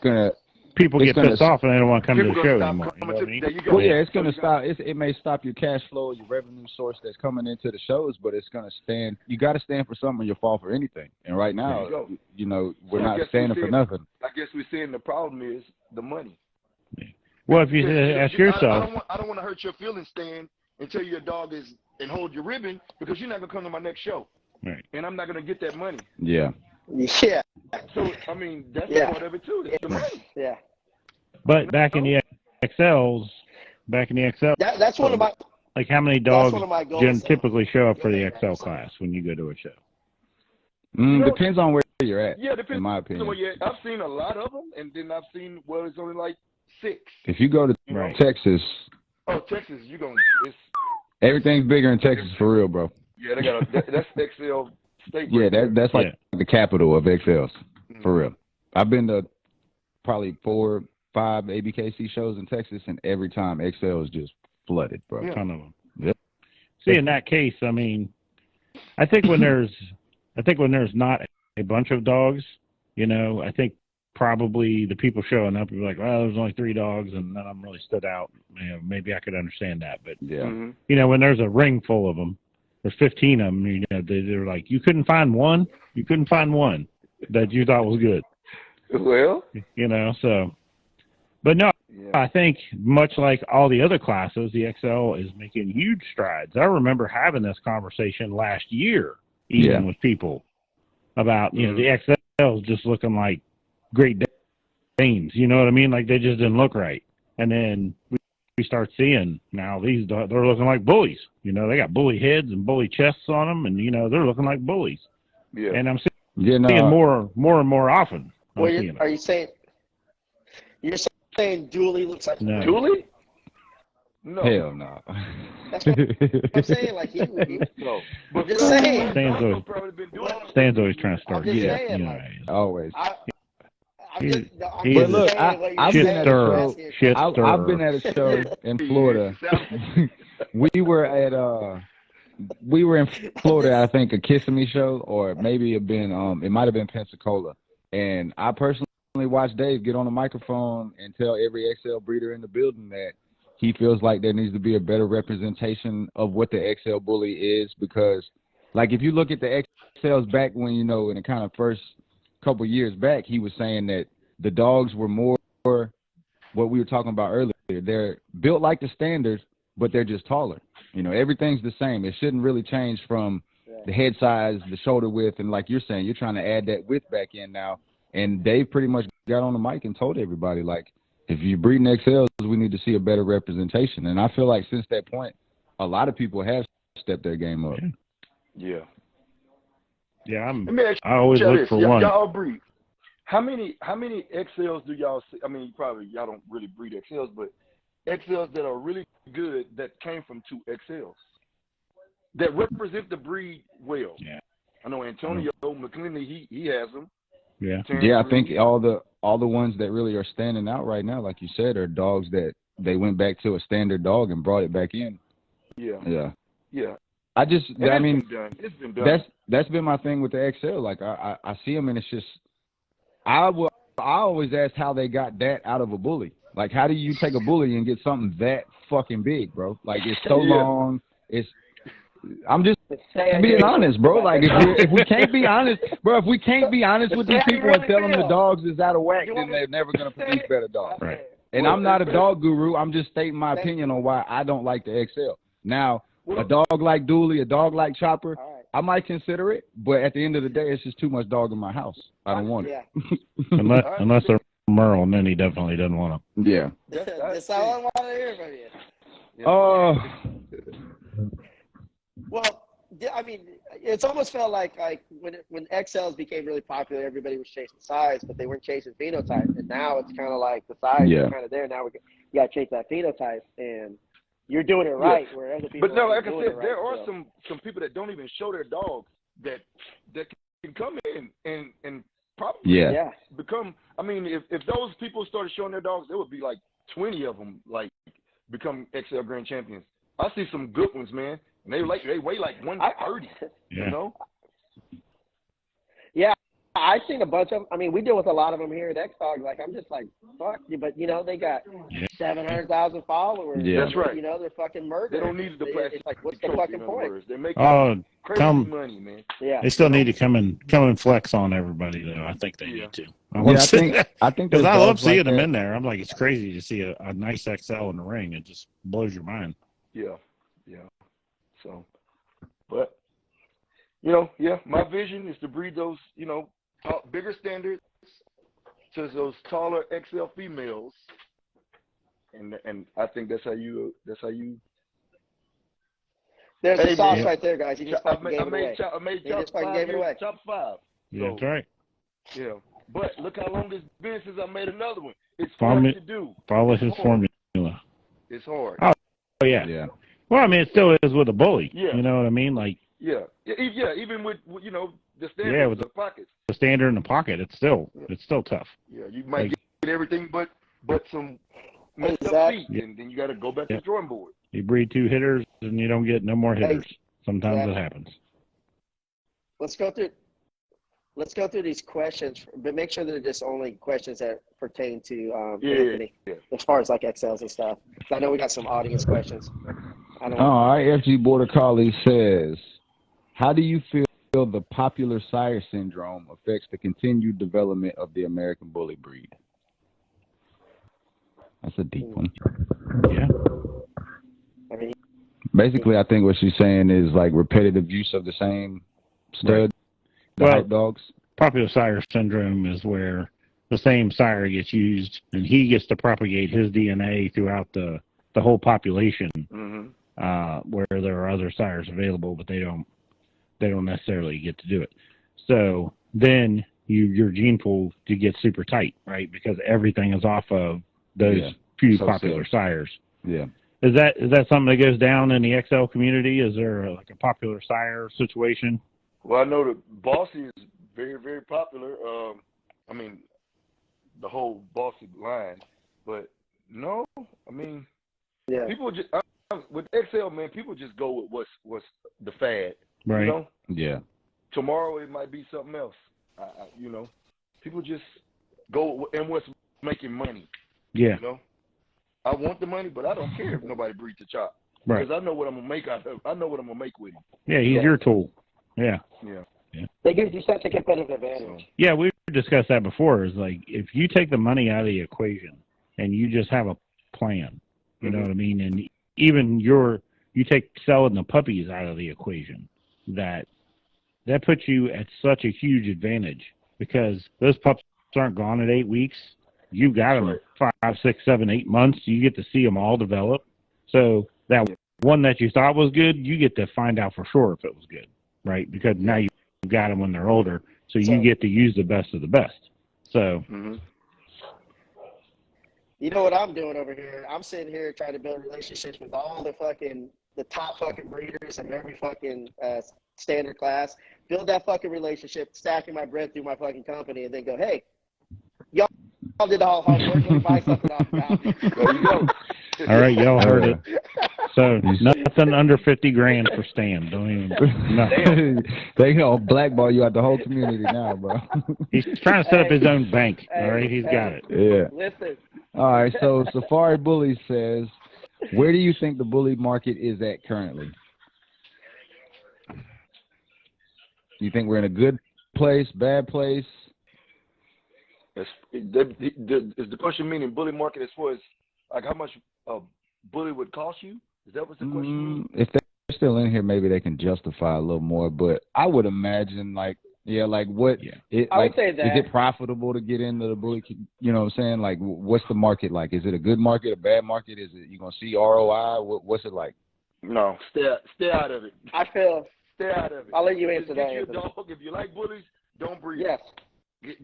people get pissed off and they don't want to come to the show anymore. You know what I mean? Well, it's going to stop. It may stop your cash flow, your revenue source that's coming into the shows, but it's going to stand. You got to stand for something, or you'll fall for anything. And right now, you know, we're not standing for nothing. I guess we're saying the problem is the money. Yeah. Well, if you ask yourself, I don't want to hurt your feelings, Stan, and tell you your dog is and hold your ribbon, because you're not going to come to my next show. Right. And I'm not going to get that money. Yeah. Yeah. So, I mean, that's part of it, too. It's the money. Yeah. But back in the XLs, that's one of my... Like, how many dogs typically show up for the XL class when you go to a show? Depends on where you're at, depends in my opinion. I've seen a lot of them, and then I've seen, it's only like 6. If you go to Texas... Oh, Texas, you're going to... Everything's bigger in Texas, for real, bro. Yeah, they got that's XL state. Yeah, that's like the capital of XLs, for real. I've been to probably 4 or 5 ABKC shows in Texas, and every time XL is just flooded, bro. A ton of them. Yep. See, in that case, I mean, I think when there's not a bunch of dogs, you know, I think probably the people showing up will be like, well, there's only 3 dogs, and none of them really stood out. You know, maybe I could understand that, but you know, when there's a ring full of them, there's 15 of them. You know, they're like, you couldn't find one that you thought was good. Well, you know, so, but no, I think much like all the other classes, the XL is making huge strides. I remember having this conversation last year, even with people about, you know, the XL is just looking like Great Danes, you know what I mean? Like, they just didn't look right. And then we start seeing now they're looking like bullies. You know, they got bully heads and bully chests on them, and, you know, they're looking like bullies. Yeah. And I'm Yeah, no. Seeing more and more often. Well, are you saying Dooley looks like Dooley? No. Hell no. That's what I'm saying. Like he no. I'm just saying. Stan's always trying to start. I'm just saying, you know, like, always. I'm He's just look, saying I've been at a show in Florida. we were in Florida, I think, a Kissimmee show, or maybe it might have been Pensacola. And I personally watched Dave get on the microphone and tell every XL breeder in the building that he feels like there needs to be a better representation of what the XL Bully is, because, like, if you look at the XLs back when, in the kind of first couple years back, he was saying that the dogs were more what we were talking about earlier. They're built like the standards, but they're just taller. Everything's the same. It shouldn't really change from the head size, the shoulder width, and like you're saying, you're trying to add that width back in now. And Dave pretty much got on the mic and told everybody, like, if you're breeding XLs, we need to see a better representation. And I feel like since that point, a lot of people have stepped their game up. Yeah. Yeah, I always look for one. Y'all breed. How many XLs do y'all see? I mean, probably y'all don't really breed XLs, but XLs that are really good that came from 2 XLs that represent the breed well. Yeah. I know Antonio McClendon, he has them. Yeah. Yeah, I think all the ones that really are standing out right now, like you said, are dogs that they went back to a standard dog and brought it back in. Yeah. Yeah. Yeah. It's been done. That's been my thing with the XL. Like I see them and it's just I always ask how they got that out of a bully. Like, how do you take a bully and get something that fucking big, bro? Like, it's so long. I'm just being honest, bro. Like, if we can't be honest, bro, if we can't be honest with these people and tell them the dogs is out of whack, then they're never going to produce better dogs. Right. And I'm not a dog guru. I'm just stating my opinion on why I don't like the XL. Now, a dog like Dooley, a dog like Chopper, I might consider it, but at the end of the day, it's just too much dog in my house. I don't want it. Unless they're Merle, and then he definitely doesn't want them. Yeah. That's all I want to hear from you. Oh. Well, I mean, it's almost felt like when XLs became really popular, everybody was chasing size, but they weren't chasing phenotype. And now it's kind of like the size is kind of there. Now you got to chase that phenotype, and you're doing it right. Yeah. Where other people, but no, like I said, there are some people that don't even show their dogs that can come in and probably become. I mean, if those people started showing their dogs, there would be like 20 of them like become XL Grand Champions. I see some good ones, man. And they weigh like 130. You know? Yeah, I've seen a bunch of them. I mean, we deal with a lot of them here at X-Dog. Like, I'm just like, fuck you. But, they got 700,000 followers. Yeah. That's right. They're fucking murderers. They don't need the plastic. It's like, what's the fucking point? They're making crazy money, man. Yeah. They still need to come and flex on everybody, though. I think they need to. I think because I love seeing them in there. I'm like, it's crazy to see a nice XL in the ring. It just blows your mind. Yeah. Yeah. So, but, my vision is to breed those, bigger standards to those taller XL females. And I think that's how you. There's the sauce right there, guys. You just fucking gave it away. I made top 5. Yeah, that's right. Yeah. But look how long it's been since I made another one. It's hard to do. Follow his formula. It's hard. Oh, yeah. Yeah. Well, I mean, it still is with a bully. Yeah. You know what I mean? Like. Yeah. Even with the standard with the pockets. The standard in the pocket, it's still tough. Yeah, you might get everything but some messed up feet, and then you got to go back to the drawing board. You breed 2 hitters, and you don't get no more hitters. Sometimes it happens. Let's go through these questions, but make sure they're just only questions that pertain to Anthony, as far as like XLs and stuff. I know we got some audience questions. IFG Border Collie says, how do you feel the popular sire syndrome affects the continued development of the American Bully breed? That's a deep one. Yeah. Basically, I think what she's saying is like repetitive use of the same stud hype dogs. Popular sire syndrome is where the same sire gets used, and he gets to propagate his DNA throughout the whole population, where there are other sires available, but they don't necessarily get to do it. So then your gene pool to get super tight, right? Because everything is off of those few popular sires. Yeah. Is that something that goes down in the XL community? Is there like a popular sire situation? Well, I know the Bossy is very, very popular. I mean, the whole Bossy line, but no, I mean, people just with XL, man, people just go with what's the fad, right? You know? Yeah. Tomorrow it might be something else. You know, people just go and what's making money. Yeah. You know, I want the money, but I don't care if nobody breeds a chop. Right. Because I know what I'm gonna make out of. I know what I'm gonna make with him. Yeah, he's your tool. Yeah. Yeah. They give you such a competitive advantage. Yeah, we've discussed that before. Is like if you take the money out of the equation and you just have a plan, you know what I mean? And even you take selling the puppies out of the equation, that puts you at such a huge advantage because those pups aren't gone at 8 weeks. You've got them 5, 6, 7, 8 months. You get to see them all develop. So that one that you thought was good, you get to find out for sure if it was good, right? Because now you've got them when they're older, so you get to use the best of the best. So, you know what I'm doing over here? I'm sitting here trying to build relationships with all the top fucking breeders in every fucking standard class. Build that fucking relationship, stacking my bread through my fucking company, and then go, hey, y'all did the whole hard work. Let me buy something off the top. There you go. All right, y'all heard it. So nothing under $50,000 for Stan. Don't even. No. They gonna blackball you out the whole community now, bro. He's trying to set up his own bank. All right, he's got it. Yeah. Listen. All right. So Safari Bully says, where do you think the bully market is at currently? You think we're in a good place, bad place? Is the question meaning bully market as far as like how much a bully would cost you? Is that what the question? If they're still in here, maybe they can justify a little more. But I would imagine, like what? Yeah. I would say that. Is it profitable to get into the bully? You know what I'm saying? Like, what's the market like? Is it a good market, a bad market? Is it you gonna see ROI? What's it like? No, stay out of it. Stay out of it. I'll let you answer that. Get your dog. If you like bullies, don't breed. Yes.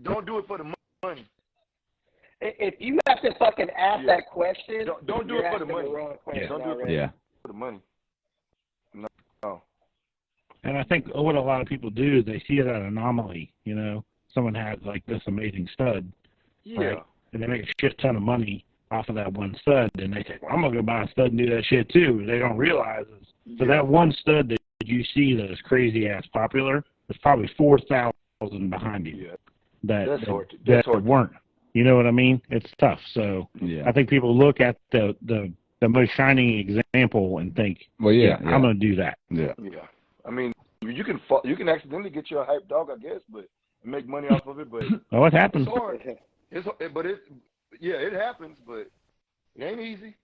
Don't do it for the money. If you have to fucking ask that question, don't do it for the money. Don't do it for the money. No. And I think what a lot of people do is they see that anomaly. You know, someone has like this amazing stud, right? And they make a shit ton of money off of that one stud, and they say, well, I'm gonna go buy a stud and do that shit too. They don't realize so that one stud that you see that is crazy ass popular, there's probably 4,000 behind you. Yeah. That weren't. You know what I mean? It's tough. So I think people look at the most shining example and think, I'm going to do that. Yeah. I mean, you can accidentally get you a hype dog, I guess, but make money off of it. But it happens. It's hard. It happens, but it ain't easy.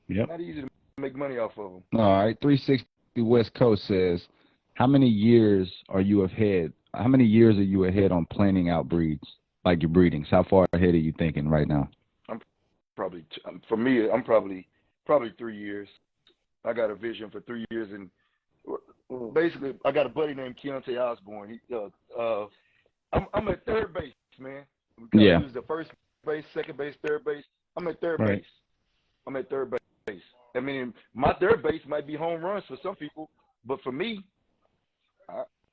Yep. Not easy to make money off of them. All right. 360 West Coast says, how many years are you ahead? How many years are you ahead on planning out breeds? Like your breedings, how far ahead are you thinking right now? I'm probably 3 years. I got a vision for 3 years, and basically I got a buddy named Keontae Osborne. I'm at third base, man. Because he was the first base, second base, third base. I'm at third base. I'm at third base. I mean, my third base might be home runs for some people, but for me,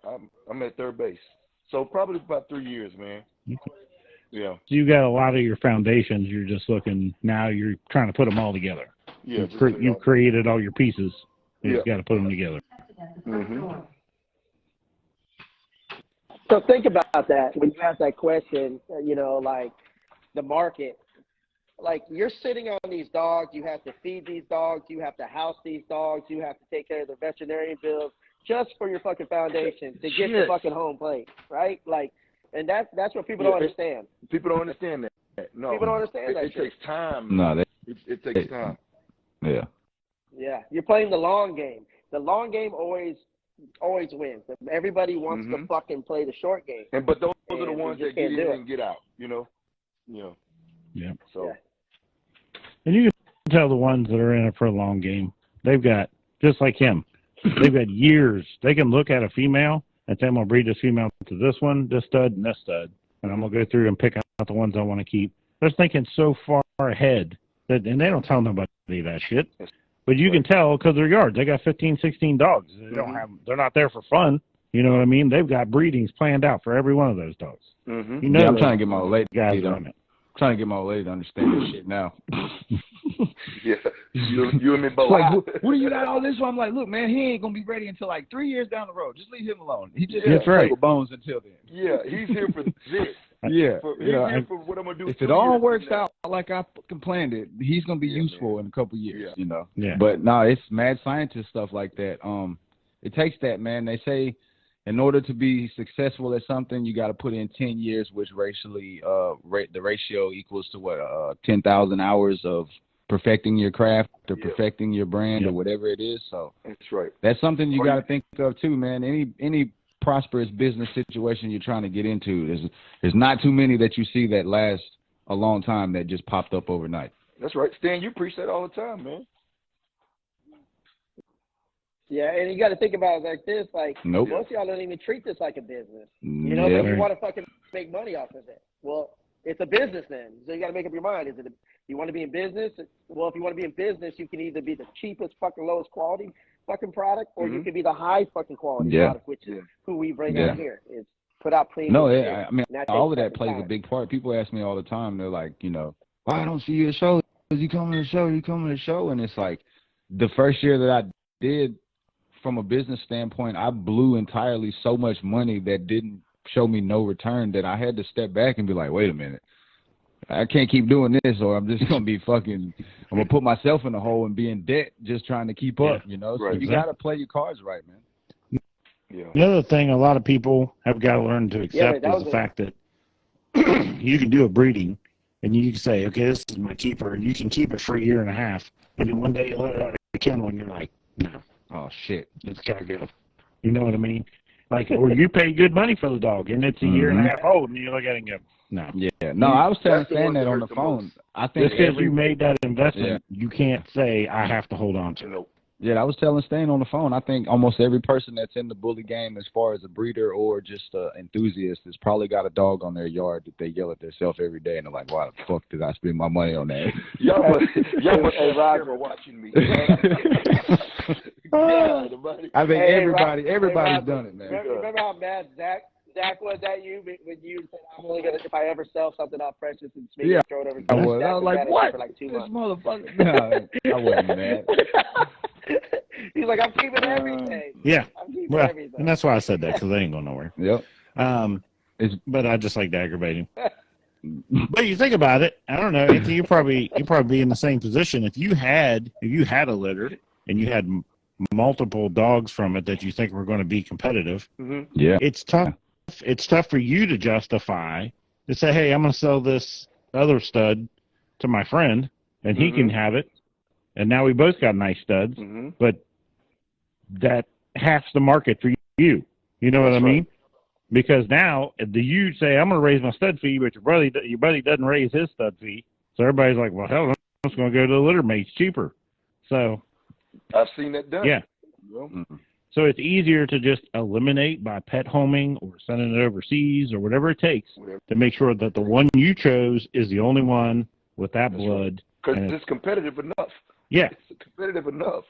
I'm at third base. So probably about 3 years, man. Yeah. So you got a lot of your foundations. You're just looking now. You're trying to put them all together. Yeah. You created all your pieces. You just got to put them together. Mm-hmm. So think about that when you ask that question. You know, like the market. Like you're sitting on these dogs. You have to feed these dogs. You have to house these dogs. You have to take care of the veterinarian bills just for your fucking foundation to get the fucking home plate, right? Like. And that's what people don't understand. People don't understand that. No. People don't understand that. It takes time. No, it takes time. Yeah. Yeah. You're playing the long game. The long game always wins. Everybody wants to fucking play the short game. But those are the ones that get in and get out, you know? Yeah. So. And you can tell the ones that are in it for a long game, they've got, just like him, they've got years. They can look at a female and say I'm going to breed this female to this one, this stud, and this stud. And I'm going to go through and pick out the ones I want to keep. They're thinking so far ahead, and they don't tell nobody that shit. But you can tell because they're yards. They got 15, 16 dogs. They're not there for fun. You know what I mean? They've got breedings planned out for every one of those dogs. Mm-hmm. You know, I'm trying to get my old lady trying to get my old lady to understand this shit now. Yeah, you and me both. Like, what do you got all this for? I'm like, look, man, he ain't gonna be ready until like 3 years down the road. Just leave him alone. He just That's right. with bones until then. Yeah, he's here for this. Yeah, he's here for what I'm gonna do. If it all works out like I planned it, he's gonna be useful in a couple years. Yeah. You know. Yeah. But no, it's mad scientist stuff like that. It takes that, man. They say, in order to be successful at something, you got to put in 10 years, which racially, the ratio equals to what, 10,000 hours of perfecting your craft or perfecting your brand or whatever it is. So that's right. That's something you got to think of too, man. Any prosperous business situation you're trying to get into, there's not too many that you see that last a long time that just popped up overnight. That's right, Stan. You preach that all the time, man. Yeah, and you got to think about it like this. Like, most of y'all don't even treat this like a business. You know, but you want to fucking make money off of it. Well, it's a business then. So you got to make up your mind. You want to be in business? Well, if you want to be in business, you can either be the cheapest, fucking lowest quality fucking product, or you can be the high fucking quality product, which is who we bring out here. Is put out premium. No, I mean, all of that plays a big part. People ask me all the time. They're like, you know, why I don't see you at shows? You come to the show? You come to the show? And it's like, the first year that I did, from a business standpoint, I blew entirely so much money that didn't show me no return that I had to step back and be like, wait a minute, I can't keep doing this, or I'm just gonna be I'm gonna put myself in a hole and be in debt just trying to keep up, you know. So you gotta play your cards right, man. Yeah. The other thing a lot of people have got to learn to accept is the fact that you can do a breeding and you can say, okay, this is my keeper, and you can keep it for a year and a half, and then one day you let it out of the kennel and you're like, no. Oh, shit, it's got to go. You know what I mean? Like, or you pay good money for the dog, and it's a year and a half old, and you look at it and go, no. Yeah, no, I was telling Stan that on the phone. I think just because you made that investment, you can't say, I have to hold on to it. Yeah, I was telling Stan on the phone, I think almost every person that's in the bully game, as far as a breeder or just an enthusiast, has probably got a dog on their yard that they yell at themselves every day, and they're like, why the fuck did I spend my money on that? Y'all must Roger watching me. I think everybody's done it, man. Remember how mad Zach was at you when you said, I'm only going to, if I ever sell something off Precious and maybe throw it over to I was like, what? For like 2 months. This motherfucker. No, I wasn't mad. He's like, I'm keeping everything. Yeah. Everything. And that's why I said that, because they ain't going nowhere. Yep. But I just like to aggravate him. But you think about it, I don't know, Anthony, you'd probably be in the same position. If you had a litter and you had multiple dogs from it that you think were going to be competitive, it's tough. It's tough for you to justify to say, hey, I'm going to sell this other stud to my friend, and he can have it. And now we both got nice studs, but that halves the market for you. You know what I mean? Because now you say, I'm going to raise my stud fee, but your buddy doesn't raise his stud fee. So everybody's like, well, hell, I'm just going to go to the litter mate. It's cheaper. So I've seen that done. Yeah. So it's easier to just eliminate by pet homing or sending it overseas or whatever it takes to make sure that the one you chose is the only one with that blood. Because it's competitive enough. Yeah. It's competitive enough.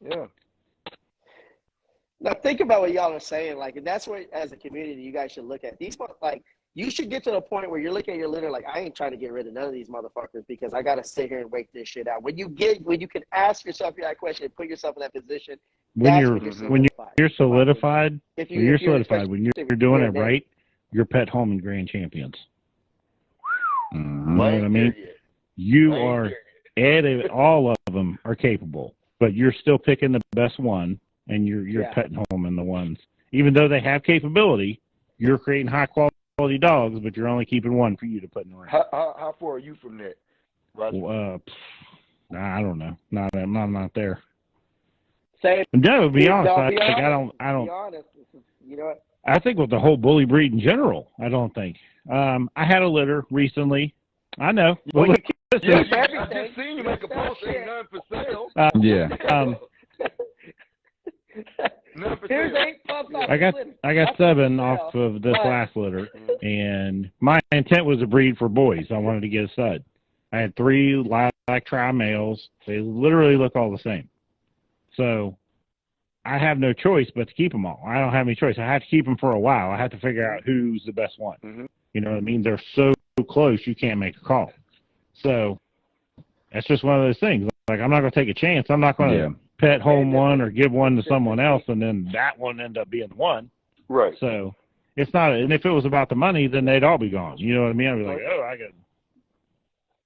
Yeah. Now think about what y'all are saying, like, and that's what, as a community, you guys should look at. You should get to the point where you're looking at your litter like, I ain't trying to get rid of none of these motherfuckers because I got to sit here and wait this shit out. When you can ask yourself that question and put yourself in that position, when you're solidified, when you're doing it right, you're pet home and grand champions. You know what I mean? You are, all of them are capable, but you're still picking the best one, and you're petting home in the ones. Even though they have capability, you're creating high quality dogs, but you're only keeping one for you to put in the ring. How far are you from that, Roger? I don't know. I'm not there. No, to be honest, I don't. Be honest, you know what? I think with the whole bully breed in general, I don't think. I had a litter recently. I know. Well, I just seen you make a post saying none for sale. Here's 8 pups off I got the litter. 7 off of this last litter, and my intent was to breed for boys. I wanted to get a stud. I had 3 lilac tri-males. They literally look all the same. So I have no choice but to keep them all. I don't have any choice. I have to keep them for a while. I have to figure out who's the best one. You know what I mean? They're so close you can't make a call. So that's just one of those things. Like, I'm not going to take a chance. I'm not going to pet home one or give one to someone else, and then that one end up being the one. Right. So it's not. And if it was about the money, then they'd all be gone. You know what I mean? I'd be like, oh, I got.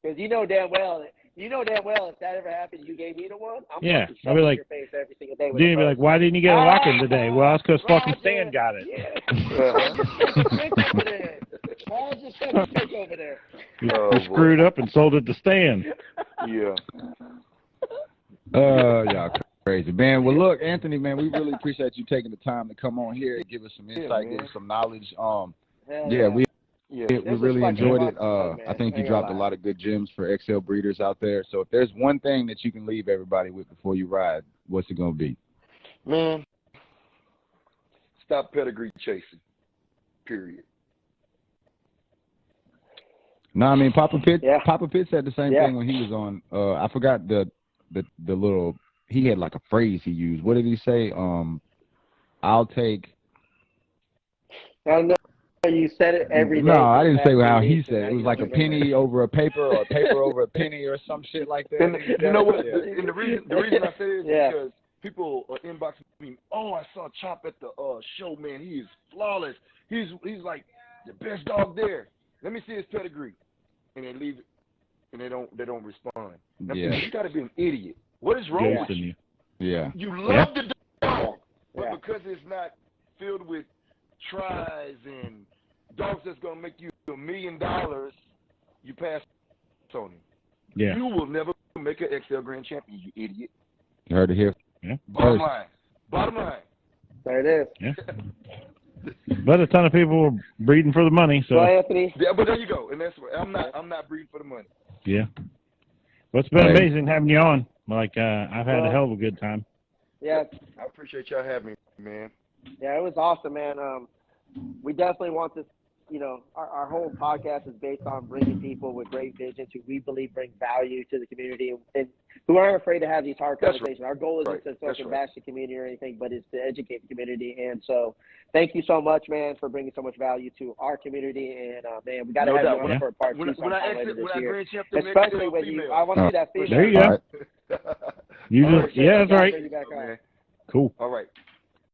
Because you know damn well if that ever happened, you gave me the one. I'm I'd be like, your face every single day. Then you'd be like, why didn't you get a lock-in today? Well, that's because fucking Stan got it. Why is this fucking trick over there? You screwed up and sold it to Stan. Yeah. Y'all crazy, man. Well, look, Anthony, man, we really appreciate you taking the time to come on here and give us some insight, give us some knowledge. We really enjoyed it. I think you dropped a lot of good gems for XL breeders out there. So if there's one thing that you can leave everybody with before you ride, what's it gonna be? Man, stop pedigree chasing. Period. No, I mean Papa Pitt said the same thing when he was on. I forgot the little. He had like a phrase he used. What did he say? I'll take. I don't know. You said it every day. No, I didn't say how he said it. It was like a penny over a paper or a paper over a penny or some shit like that. And you know what? And the reason I say it is because people are inboxing me. Oh, I saw Chop at the show, man. He is flawless. He's like the best dog there. Let me see his pedigree, and they leave it, and they don't respond. Now, you got to be an idiot. What is wrong with you? Yeah. You love the dog, but because it's not filled with tries and dogs that's gonna make you $1 million, you pass on him. Yeah. You will never make an XL Grand Champion, you idiot. You heard it here. Yeah. Bottom line. There it is. Yeah. But a ton of people are breeding for the money. So Anthony. Yeah, but there you go. And that's what I'm not breeding for the money. Yeah. Well, it's been amazing having you on. Like I've had a hell of a good time. Yeah. I appreciate y'all having me, man. Yeah, it was awesome, man. We definitely want this. You know, our whole podcast is based on bringing people with great visions who we believe bring value to the community and who aren't afraid to have these hard conversations. Our goal isn't to fucking bash the community or anything, but it's to educate the community. And so thank you so much, man, for bringing so much value to our community. And, man, we got to have you on for a part 2 sometime later this year. Especially when you – I want to see that female. There you go. You just – yeah, that's right. Cool. All right.